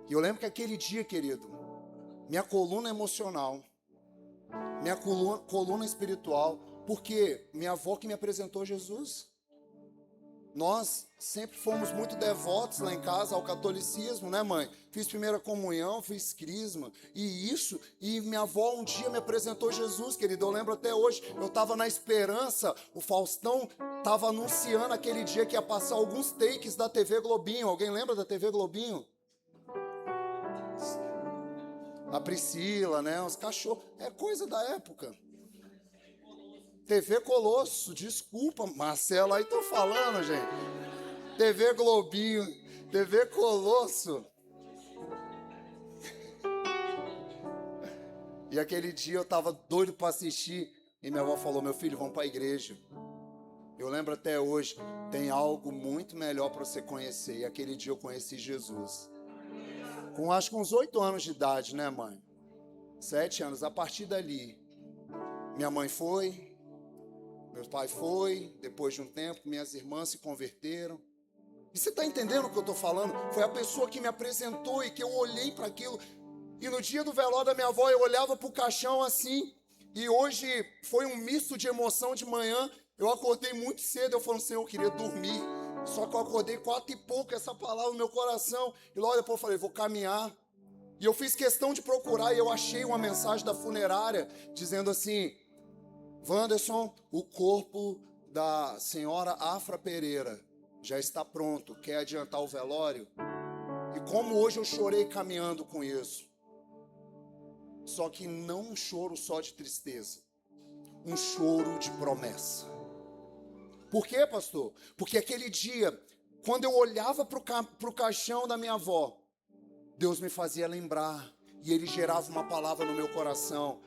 E eu lembro que aquele dia, querido, minha coluna emocional, minha coluna espiritual, porque minha avó que me apresentou Jesus. Nós sempre fomos muito devotos lá em casa ao catolicismo, né, mãe? Fiz primeira comunhão, fiz crisma, e minha avó um dia me apresentou Jesus, querido. Eu lembro até hoje, eu estava na esperança, o Faustão estava anunciando aquele dia que ia passar alguns takes da TV Globinho. Alguém lembra da TV Globinho? A Priscila, né? Os cachorros, é coisa da época. TV Colosso, desculpa, Marcelo, aí tô falando, gente. TV Globinho, TV Colosso. E aquele dia eu tava doido para assistir e minha avó falou, meu filho, vamos para a igreja. Eu lembro até hoje, tem algo muito melhor para você conhecer. E aquele dia eu conheci Jesus. Acho que uns 8 anos de idade, né, mãe? 7 anos. A partir dali, minha mãe foi, meu pai foi, depois de um tempo, minhas irmãs se converteram. E você está entendendo o que eu estou falando? Foi a pessoa que me apresentou e que eu olhei para aquilo. E no dia do velório da minha avó, eu olhava para o caixão assim. E hoje foi um misto de emoção de manhã. Eu acordei muito cedo, eu falei, Senhor, eu queria dormir. Só que eu acordei 4 e pouco, essa palavra no meu coração. E logo depois eu falei, vou caminhar. E eu fiz questão de procurar e eu achei uma mensagem da funerária dizendo assim, Wanderson, o corpo da senhora Afra Pereira já está pronto, quer adiantar o velório? E como hoje eu chorei caminhando com isso. Só que não um choro só de tristeza, um choro de promessa. Por quê, pastor? Porque aquele dia, quando eu olhava para o caixão da minha avó, Deus me fazia lembrar e Ele gerava uma palavra no meu coração.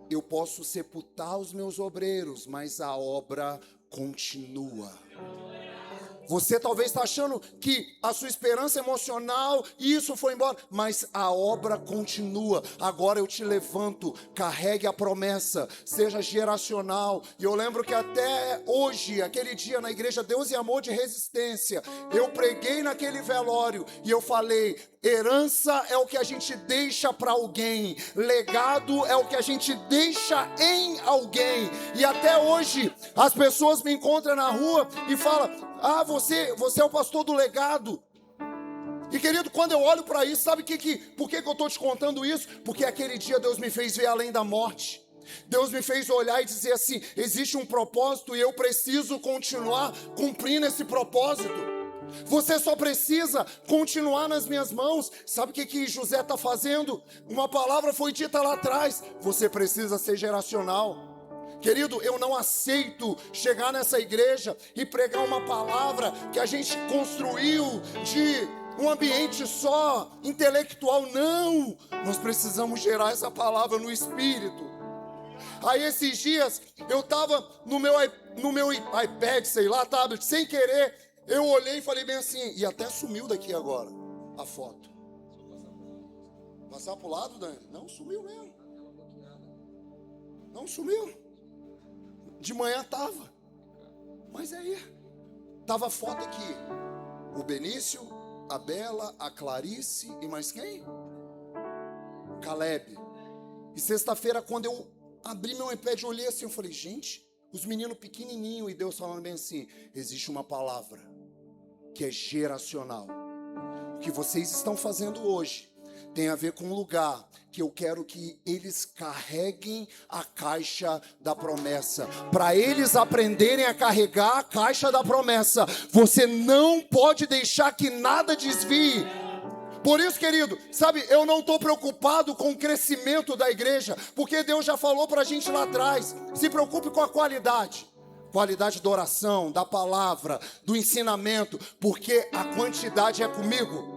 Eu posso sepultar os meus obreiros, mas a obra continua. Você talvez está achando que a sua esperança emocional, isso foi embora, mas a obra continua. Agora eu te levanto, carregue a promessa, seja geracional. E eu lembro que até hoje, aquele dia na igreja Deus e Amor de Resistência, eu preguei naquele velório e eu falei, Herança é o que a gente deixa para alguém. Legado é o que a gente deixa em alguém. E até hoje as pessoas me encontram na rua e falam: ah, você é o pastor do legado. E querido, quando eu olho para isso, sabe por que eu estou te contando isso? Porque aquele dia Deus me fez ver além da morte. Deus me fez olhar e dizer assim: existe um propósito e eu preciso continuar cumprindo esse propósito. Você só precisa continuar nas minhas mãos. Sabe o que José está fazendo? Uma palavra foi dita lá atrás: você precisa ser geracional. Querido, eu não aceito chegar nessa igreja e pregar uma palavra que a gente construiu de um ambiente só intelectual. Não, nós precisamos gerar essa palavra no espírito. Aí esses dias eu estava no meu iPad, sei lá, tablet, sem querer. Eu olhei e falei bem assim, e até sumiu daqui agora a foto. Passar pro lado, Dani? Não, sumiu mesmo. Não sumiu. De manhã tava. Mas aí, tava a foto aqui. O Benício, a Bela, a Clarice e mais quem? Caleb. E sexta-feira, quando eu abri meu iPad, eu olhei assim, eu falei: gente, os meninos pequenininhos, e Deus falando bem assim: existe uma palavra que é geracional. O que vocês estão fazendo hoje tem a ver com um lugar que eu quero que eles carreguem a caixa da promessa. Para eles aprenderem a carregar a caixa da promessa, você não pode deixar que nada desvie. Por isso, querido, sabe, eu não estou preocupado com o crescimento da igreja, porque Deus já falou para a gente lá atrás: se preocupe com a qualidade da oração, da palavra, do ensinamento, porque a quantidade é comigo.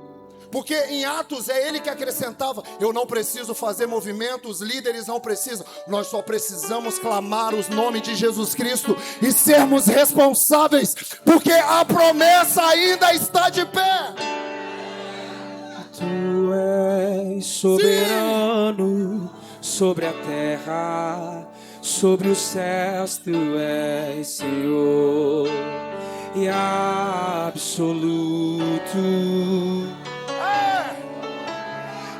Porque em Atos é ele que acrescentava: eu não preciso fazer movimento, os líderes não precisam, nós só precisamos clamar o nome de Jesus Cristo e sermos responsáveis, porque a promessa ainda está de pé. Tu és soberano sobre a terra, sobre os céus. Tu és Senhor e absoluto.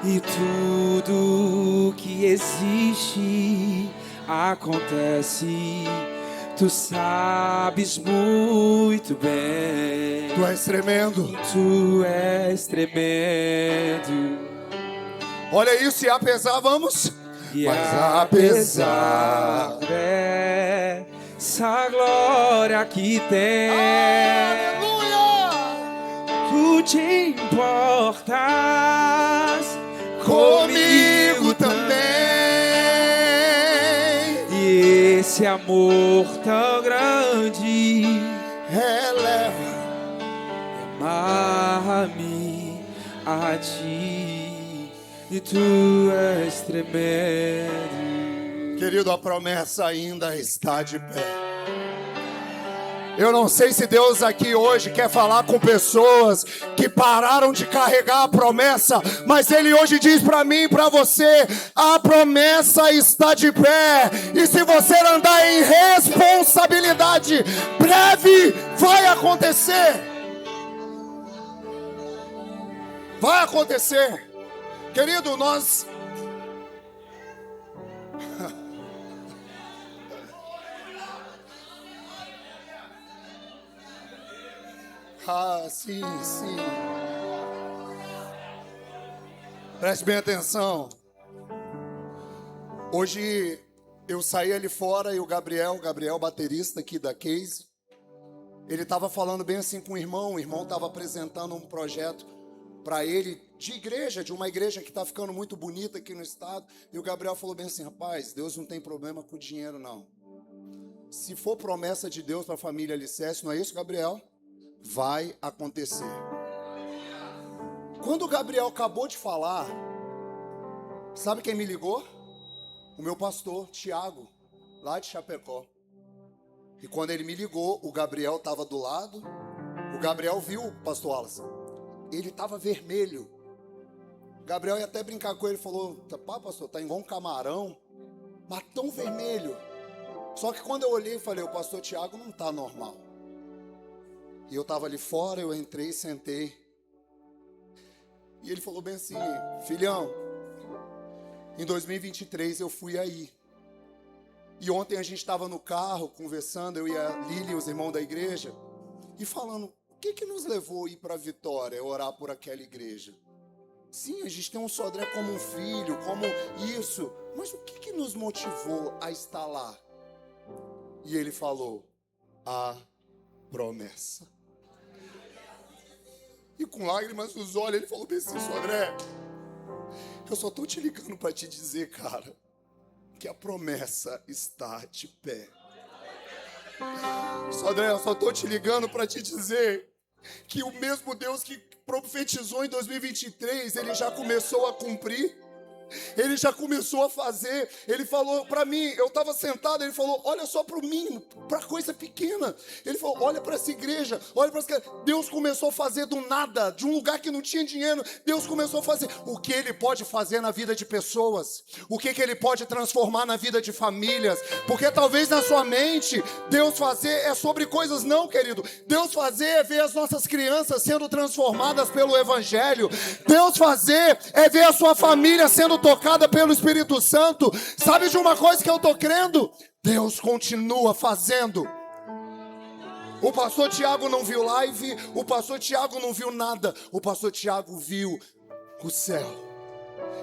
E tudo que existe acontece, tu sabes muito bem. Tu és tremendo. Tu és tremendo. Olha isso, e apesar, vamos. E Mas apesar dessa glória que tem, aleluia, tu te importas comigo também. E esse amor tão grande Eleva, amarra-me a ti, e tu és tremendo. querido, a promessa ainda está de pé. Eu não sei se Deus aqui hoje quer falar com pessoas que pararam de carregar a promessa, mas Ele hoje diz para mim e para você: a promessa está de pé. E se você andar em responsabilidade, breve vai acontecer. Vai acontecer. Querido, nós... Ah, sim, sim. Preste bem atenção. Hoje eu saí ali fora e o Gabriel, baterista aqui da Case, ele estava falando bem assim com o irmão estava apresentando um projeto para ele de uma igreja que está ficando muito bonita aqui no estado, e o Gabriel falou bem assim: rapaz, Deus não tem problema com dinheiro não. Se for promessa de Deus para a família Alicerce, não é isso, Gabriel? Vai acontecer. Quando o Gabriel acabou de falar, sabe quem me ligou? O meu pastor, Tiago, lá de Chapecó. E quando ele me ligou, o Gabriel estava do lado. O Gabriel viu o pastor Wallace. Ele estava vermelho. O Gabriel ia até brincar com ele, falou: pá, pastor, tá igual um camarão, mas tão vermelho. Só que quando eu olhei e falei: o pastor Tiago não tá normal. E eu estava ali fora, eu entrei, sentei. E ele falou bem assim: filhão, em 2023 eu fui aí. E ontem a gente estava no carro conversando, eu e a Lili, os irmãos da igreja, e falando, o que nos levou a ir para Vitória, orar por aquela igreja? Sim, a gente tem um Sodré como um filho, como isso, mas o que nos motivou a estar lá? E ele falou, a promessa. E com lágrimas nos olhos, ele falou bem assim, Sodré, eu só estou te ligando para te dizer, cara, que a promessa está de pé. Sodré, eu só estou te ligando para te dizer que o mesmo Deus que profetizou em 2023, ele já começou a cumprir. Ele já começou a fazer. Ele falou para mim, eu estava sentado, ele falou, olha só para mim, para coisa pequena. Ele falou, olha para essa igreja, olha para essa... Deus começou a fazer do nada, de um lugar que não tinha dinheiro. Deus começou a fazer o que ele pode fazer na vida de pessoas, o que ele pode transformar na vida de famílias. Porque talvez na sua mente, Deus fazer é sobre coisas, não, querido. Deus fazer é ver as nossas crianças sendo transformadas pelo Evangelho. Deus fazer é ver a sua família sendo tocada pelo Espírito Santo. Sabe de uma coisa que eu tô crendo? Deus continua fazendo. O pastor Tiago não viu live, o pastor Tiago não viu nada, o pastor Tiago viu o céu.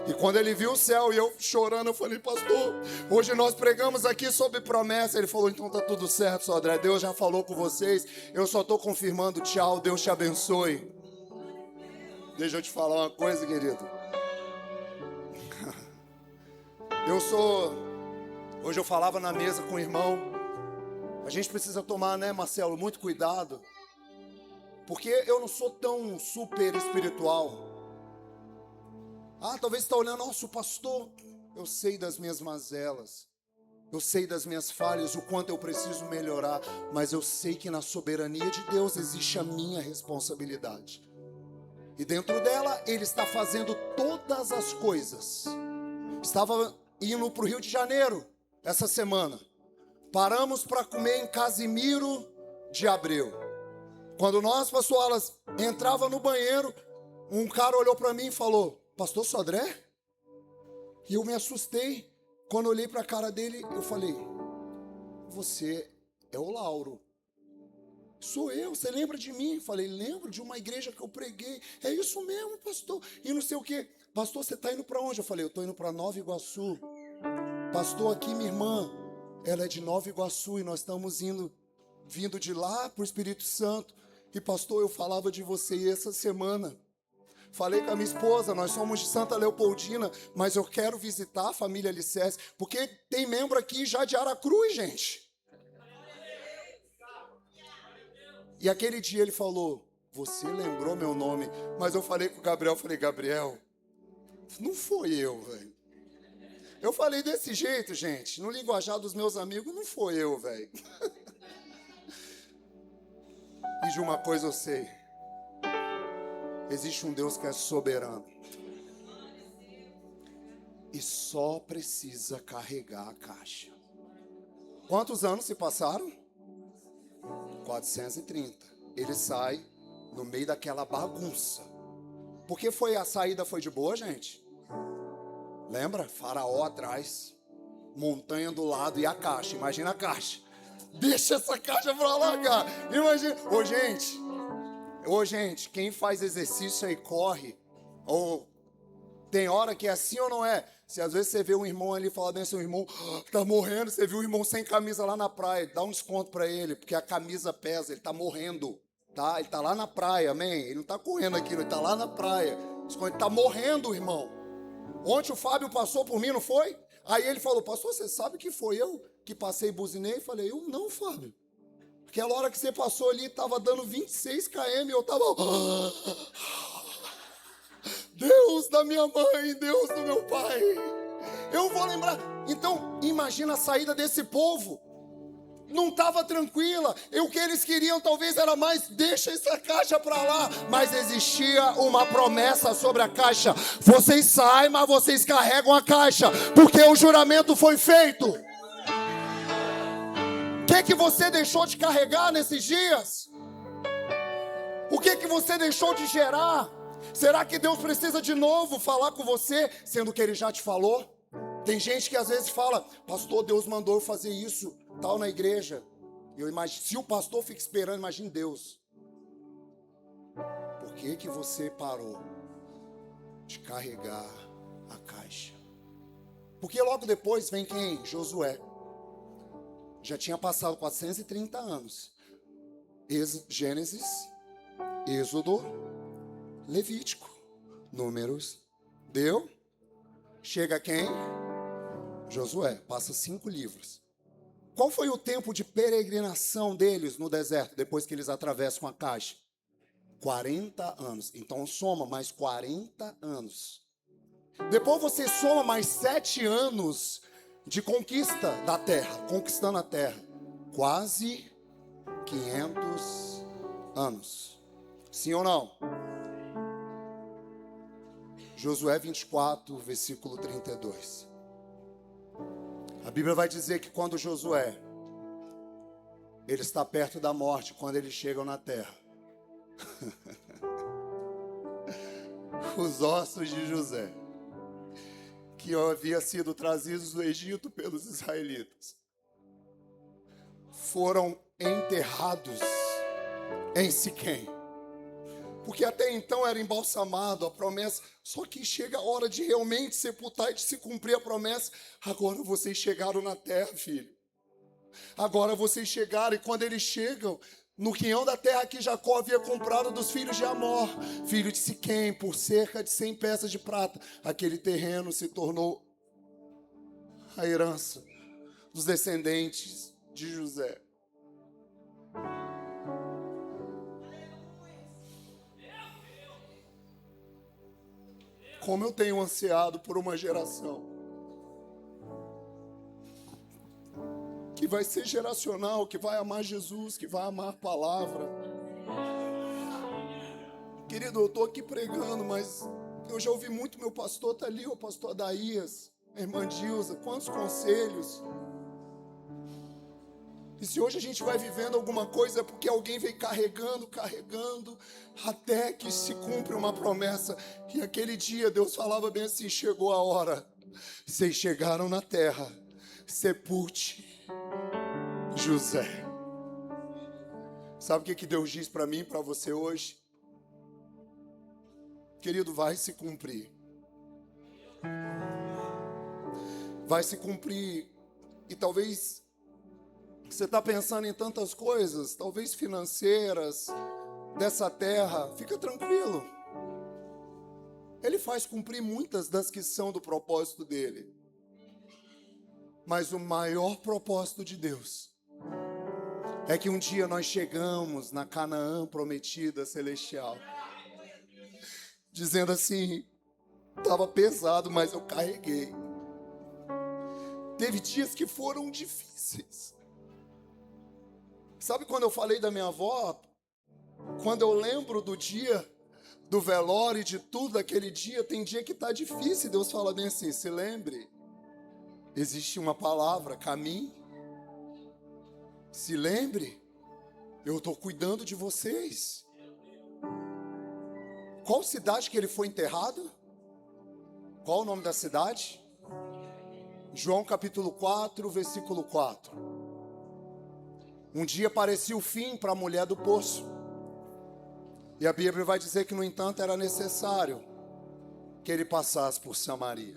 E quando ele viu o céu e eu chorando, eu falei, pastor, hoje nós pregamos aqui sobre promessa. Ele falou, então tá tudo certo, Sodré, Deus já falou com vocês, eu só tô confirmando, tchau, Deus te abençoe. Deixa eu te falar uma coisa, querido. Hoje eu falava na mesa com o irmão, a gente precisa tomar, né, Marcelo, muito cuidado, porque eu não sou tão super espiritual. Talvez você está olhando, nossa, o pastor, eu sei das minhas mazelas, eu sei das minhas falhas, o quanto eu preciso melhorar, mas eu sei que na soberania de Deus existe a minha responsabilidade. E dentro dela, Ele está fazendo todas as coisas. Estava indo para o Rio de Janeiro essa semana. Paramos para comer em Casimiro de Abreu. Quando nós, pastor Alas, entrava no banheiro, um cara olhou para mim e falou, pastor Sodré? E eu me assustei. Quando olhei para a cara dele, eu falei, você é o Lauro. Sou eu, você lembra de mim? Falei, lembro de uma igreja que eu preguei. É isso mesmo, pastor. E não sei o quê. Pastor, você está indo para onde? Eu falei, eu estou indo para Nova Iguaçu. Pastor, aqui minha irmã, ela é de Nova Iguaçu e nós estamos vindo de lá para o Espírito Santo. E pastor, eu falava de você essa semana. Falei com a minha esposa, nós somos de Santa Leopoldina, mas eu quero visitar a família Alicerce, porque tem membro aqui já de Aracruz, gente. E aquele dia ele falou, você lembrou meu nome, mas eu falei com o Gabriel, falei, Gabriel, não foi eu, velho. Eu falei desse jeito, gente, no linguajar dos meus amigos, não foi eu, velho. E de uma coisa eu sei, existe um Deus que é soberano. E só precisa carregar a caixa. Quantos anos se passaram? 430. Ele sai no meio daquela bagunça. Porque a saída foi de boa, gente? Lembra? Faraó atrás, montanha do lado e a caixa. Imagina a caixa. Deixa essa caixa pra lá, cara. Imagina. Ô, gente, quem faz exercício aí corre. Ou tem hora que é assim ou não é? Se às vezes você vê um irmão ali falar bem assim, o irmão tá morrendo, você viu o irmão sem camisa lá na praia, dá um desconto pra ele, porque a camisa pesa, ele tá morrendo, tá? Ele tá lá na praia, amém? Ele não tá correndo aqui, ele tá lá na praia. Ele tá morrendo, irmão. Ontem o Fábio passou por mim, não foi? Aí ele falou, pastor, você sabe que foi eu que passei e buzinei? Eu falei, eu não, Fábio. Aquela hora que você passou ali, tava dando 26 km, eu tava... Deus da minha mãe, Deus do meu pai. Eu vou lembrar. Então, imagina a saída desse povo. Não estava tranquila. E o que eles queriam talvez era mais, deixa essa caixa para lá. Mas existia uma promessa sobre a caixa. Vocês saem, mas vocês carregam a caixa, porque o juramento foi feito. O que você deixou de carregar nesses dias? O que você deixou de gerar? Será que Deus precisa de novo falar com você, sendo que Ele já te falou? Tem gente que às vezes fala, pastor, Deus mandou eu fazer isso, tal, na igreja. Eu imagino, se o pastor fica esperando, imagine Deus. Por que que você parou de carregar a caixa? Porque logo depois vem quem? Josué. Já tinha passado 430 anos. Gênesis, Êxodo, Levítico, Números. Deu? Chega quem? Josué. Passa 5 livros. Qual foi o tempo de peregrinação deles no deserto, depois que eles atravessam a caixa? 40 anos. Então soma mais 40 anos. Depois você soma mais 7 anos de conquista da terra, conquistando a terra. Quase 500 anos. Sim ou não? Josué 24, versículo 32. A Bíblia vai dizer que quando Josué, ele está perto da morte, quando eles chegam na terra, os ossos de José, que havia sido trazidos do Egito pelos israelitas, foram enterrados em Siquém. Porque até então era embalsamado a promessa, só que chega a hora de realmente sepultar e de se cumprir a promessa. Agora vocês chegaram na terra, filho. Agora vocês chegaram, e quando eles chegam no quinhão da terra que Jacó havia comprado dos filhos de Amor, filho de Siquém, por cerca de 100 peças de prata, aquele terreno se tornou a herança dos descendentes de José. Como eu tenho ansiado por uma geração que vai ser geracional, que vai amar Jesus, que vai amar a palavra. Querido, eu estou aqui pregando, mas eu já ouvi muito meu pastor, está ali, o pastor Adaías, a irmã Dilza, quantos conselhos. E se hoje a gente vai vivendo alguma coisa é porque alguém vem carregando, até que se cumpre uma promessa. E aquele dia Deus falava bem assim, chegou a hora. Vocês chegaram na terra, sepulte José. Sabe o que Deus diz para mim e para você hoje? Querido, vai se cumprir. Vai se cumprir. E talvez você está pensando em tantas coisas, talvez financeiras, dessa terra. Fica tranquilo. Ele faz cumprir muitas das que são do propósito dele. Mas o maior propósito de Deus é que um dia nós chegamos na Canaã prometida celestial, dizendo assim, estava pesado, mas eu carreguei. Teve dias que foram difíceis. Sabe quando eu falei da minha avó? Quando eu lembro do dia do velório e de tudo daquele dia, tem dia que está difícil. Deus fala bem assim, se lembre, existe uma palavra, caminhe. Se lembre, eu estou cuidando de vocês. Qual cidade que ele foi enterrado? Qual o nome da cidade? João capítulo 4, versículo 4. Um dia parecia o fim para a mulher do poço. E a Bíblia vai dizer que, no entanto, era necessário que ele passasse por Samaria.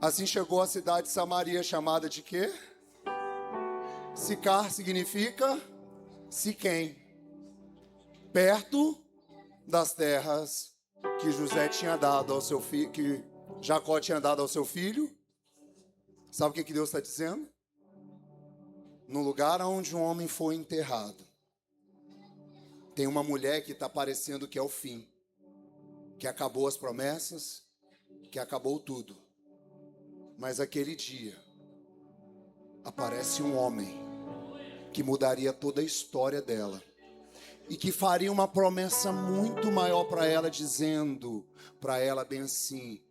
Assim chegou a cidade de Samaria, chamada de quê? Sicar significa Siquém. Perto das terras que José tinha dado ao seu filho, que Jacó tinha dado ao seu filho. Sabe o que Deus está dizendo? No lugar onde um homem foi enterrado, tem uma mulher que está parecendo que é o fim, que acabou as promessas, que acabou tudo. Mas aquele dia, aparece um homem que mudaria toda a história dela e que faria uma promessa muito maior para ela, dizendo para ela bem assim,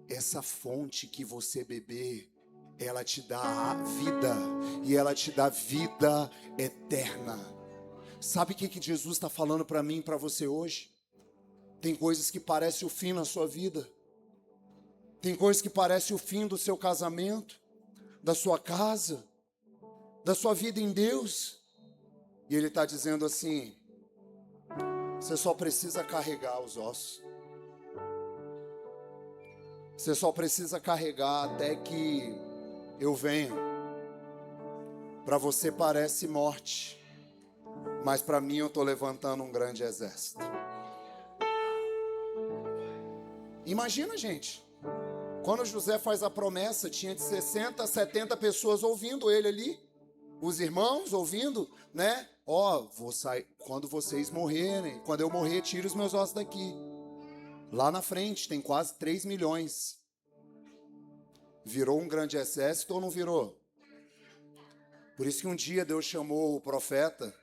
essa fonte que você beber, ela te dá vida, e ela te dá vida eterna. Sabe o que Jesus está falando para mim e para você hoje? Tem coisas que parecem o fim na sua vida. Tem coisas que parecem o fim do seu casamento, da sua casa, da sua vida em Deus. E Ele está dizendo assim: você só precisa carregar os ossos. Você só precisa carregar até que eu venha. Para você parece morte, mas para mim eu estou levantando um grande exército. Imagina, gente, quando José faz a promessa, tinha de 60 a 70 pessoas ouvindo ele ali, os irmãos ouvindo, né? Vou sair, quando vocês morrerem, quando eu morrer, tire os meus ossos daqui. Lá na frente tem quase 3 milhões. Virou um grande exército ou não virou? Por isso que um dia Deus chamou o profeta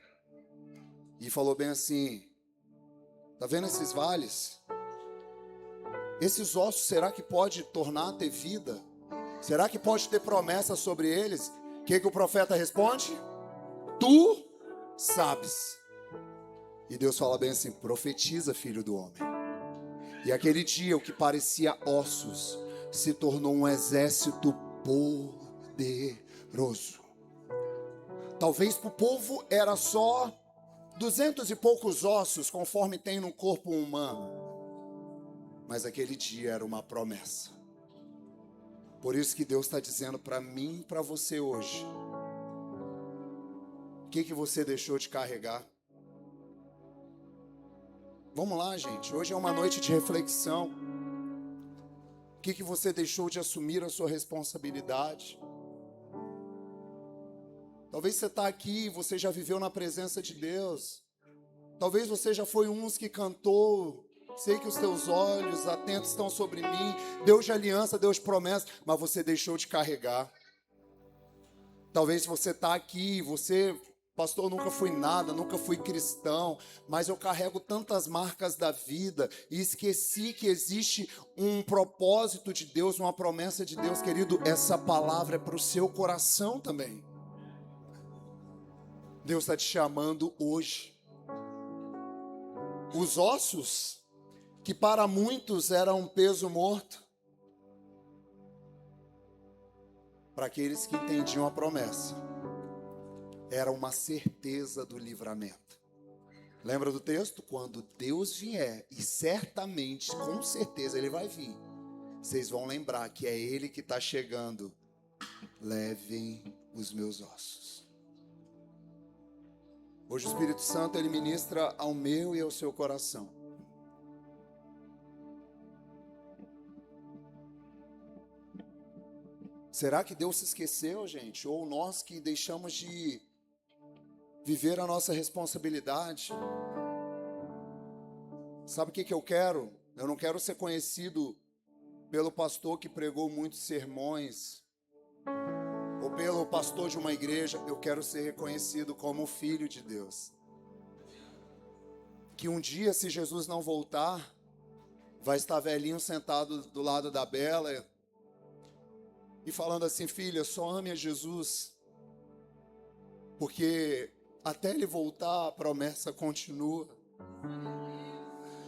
e falou bem assim: tá vendo esses vales? Esses ossos, será que pode tornar a ter vida? Será que pode ter promessa sobre eles? O que o profeta responde? Tu sabes. E Deus fala bem assim: profetiza, filho do homem. E aquele dia, o que parecia ossos se tornou um exército poderoso. Talvez para o povo era só 200 e poucos ossos, conforme tem no corpo humano. Mas aquele dia era uma promessa. Por isso que Deus está dizendo para mim e para você hoje: o que você deixou de carregar? Vamos lá, gente. Hoje é uma noite de reflexão. O que você deixou de assumir a sua responsabilidade? Talvez você está aqui e você já viveu na presença de Deus. Talvez você já foi uns que cantou: sei que os teus olhos atentos estão sobre mim. Deus de aliança, Deus de promessa. Mas você deixou de carregar. Talvez você está aqui e você: pastor, eu nunca fui nada, nunca fui cristão, mas eu carrego tantas marcas da vida e esqueci que existe um propósito de Deus, uma promessa de Deus. Querido, essa palavra é para o seu coração também. Deus está te chamando hoje. Os ossos, que para muitos eram um peso morto, para aqueles que entendiam a promessa, era uma certeza do livramento. Lembra do texto? Quando Deus vier, e certamente, com certeza Ele vai vir, vocês vão lembrar que é Ele que está chegando. Levem os meus ossos. Hoje o Espírito Santo, Ele ministra ao meu e ao seu coração. Será que Deus se esqueceu, gente? Ou nós que deixamos de viver a nossa responsabilidade? Sabe o que eu quero? Eu não quero ser conhecido pelo pastor que pregou muitos sermões, ou pelo pastor de uma igreja. Eu quero ser reconhecido como filho de Deus. Que um dia, se Jesus não voltar, vai estar velhinho sentado do lado da Bela e falando assim: filha, só ame a Jesus, porque até Ele voltar a promessa continua.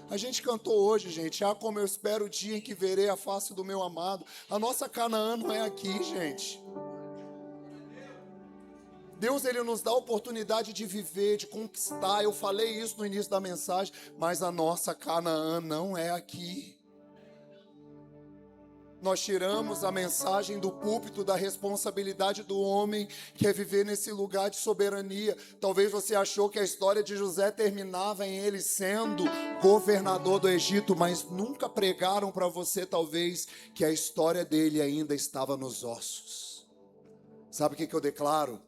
A gente cantou hoje, gente: como eu espero o dia em que verei a face do meu amado. A nossa Canaã não é aqui, gente. Deus, Ele nos dá a oportunidade de viver, de conquistar. Eu falei isso no início da mensagem, mas a nossa Canaã não é aqui. Nós tiramos a mensagem do púlpito da responsabilidade do homem, que é viver nesse lugar de soberania. Talvez você achou que a história de José terminava em ele sendo governador do Egito, mas nunca pregaram para você, talvez, que a história dele ainda estava nos ossos. Sabe o que eu declaro?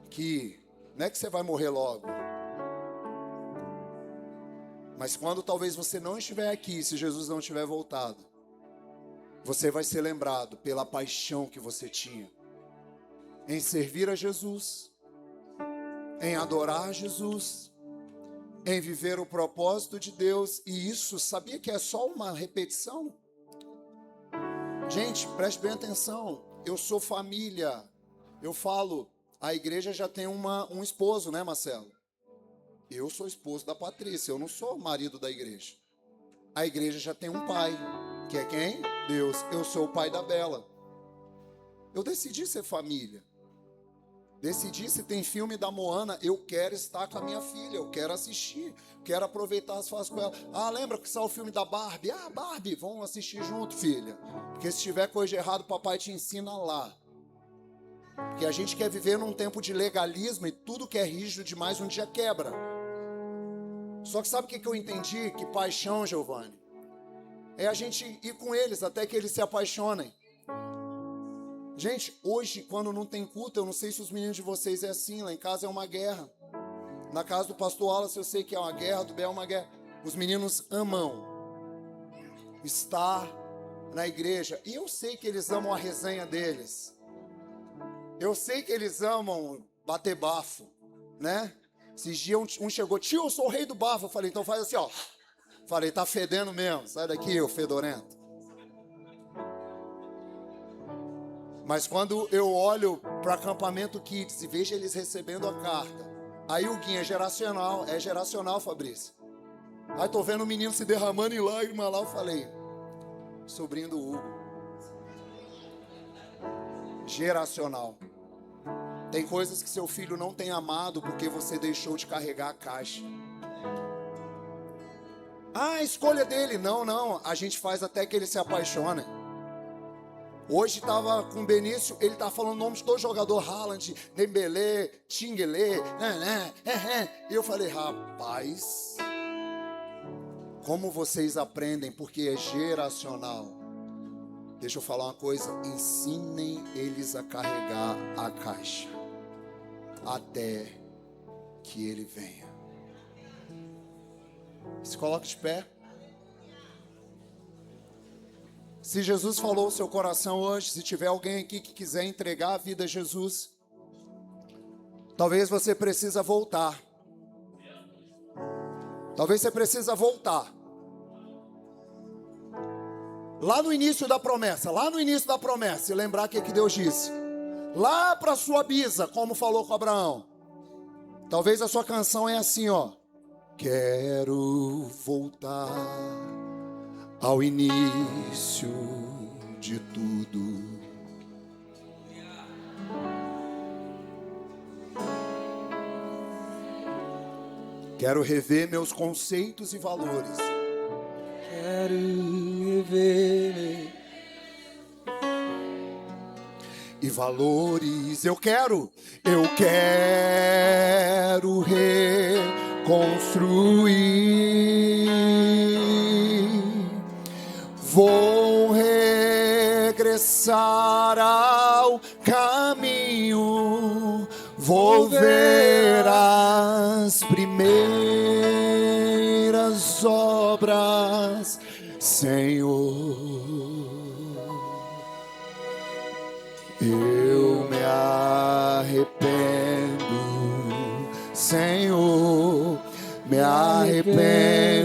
Que não é que você vai morrer logo, mas quando talvez você não estiver aqui, se Jesus não tiver voltado, você vai ser lembrado pela paixão que você tinha em servir a Jesus, em adorar a Jesus, em viver o propósito de Deus. E isso, sabia que é só uma repetição? Gente, preste bem atenção. Eu sou família. Eu falo, a igreja já tem um esposo, né, Marcelo? Eu sou esposo da Patrícia, eu não sou marido da igreja. A igreja já tem um pai, que é quem? Deus. Eu sou o pai da Bela. Eu decidi ser família. Decidi, se tem filme da Moana, eu quero estar com a minha filha, eu quero assistir, quero aproveitar as fases com ela. Ah, lembra que saiu o filme da Barbie? Ah, Barbie, vamos assistir junto, filha. Porque se tiver coisa de errado, papai te ensina lá. Porque a gente quer viver num tempo de legalismo e tudo que é rígido demais um dia quebra. Só que sabe o que eu entendi? Que paixão, Giovanni, é a gente ir com eles até que eles se apaixonem. Gente, hoje, quando não tem culto, eu não sei se os meninos de vocês é assim, lá em casa é uma guerra. Na casa do pastor Wallace eu sei que é uma guerra, do Bel é uma guerra. Os meninos amam estar na igreja. E eu sei que eles amam a resenha deles. Eu sei que eles amam bater bafo, né? Esses dias um chegou, tio, eu sou o rei do bafo. Eu falei, então faz assim, ó. Falei, tá fedendo mesmo, sai daqui, ô fedorento. Mas quando eu olho para acampamento Kids e vejo eles recebendo a carta, aí o Guinha é geracional, Fabrício. Aí tô vendo o menino se derramando em lágrimas lá, eu falei, sobrinho do Hugo. Geracional. Tem coisas que seu filho não tem amado porque você deixou de carregar a caixa. Ah, a escolha dele. Não, a gente faz até que ele se apaixone. Hoje estava com o Benício, ele tá falando o nome de todo jogador, Haaland, Dembélé, Tinguelê, e eu falei, rapaz, como vocês aprendem, porque é geracional. Deixa eu falar uma coisa, ensinem eles a carregar a caixa, até que ele venha. Se coloque de pé. Se Jesus falou o seu coração hoje, se tiver alguém aqui que quiser entregar a vida a Jesus, talvez você precisa voltar. Talvez você precisa voltar. Lá no início da promessa, e lembrar o que Deus disse. Lá para sua bisa, como falou com Abraão. Talvez a sua canção é assim, ó. Quero voltar ao início de tudo. Quero rever meus conceitos e valores. Quero rever. E valores, eu quero reconstruir. Vou regressar ao caminho, vou ver as primeiras obras, Senhor. Eu me arrependo, Senhor, me arrependo.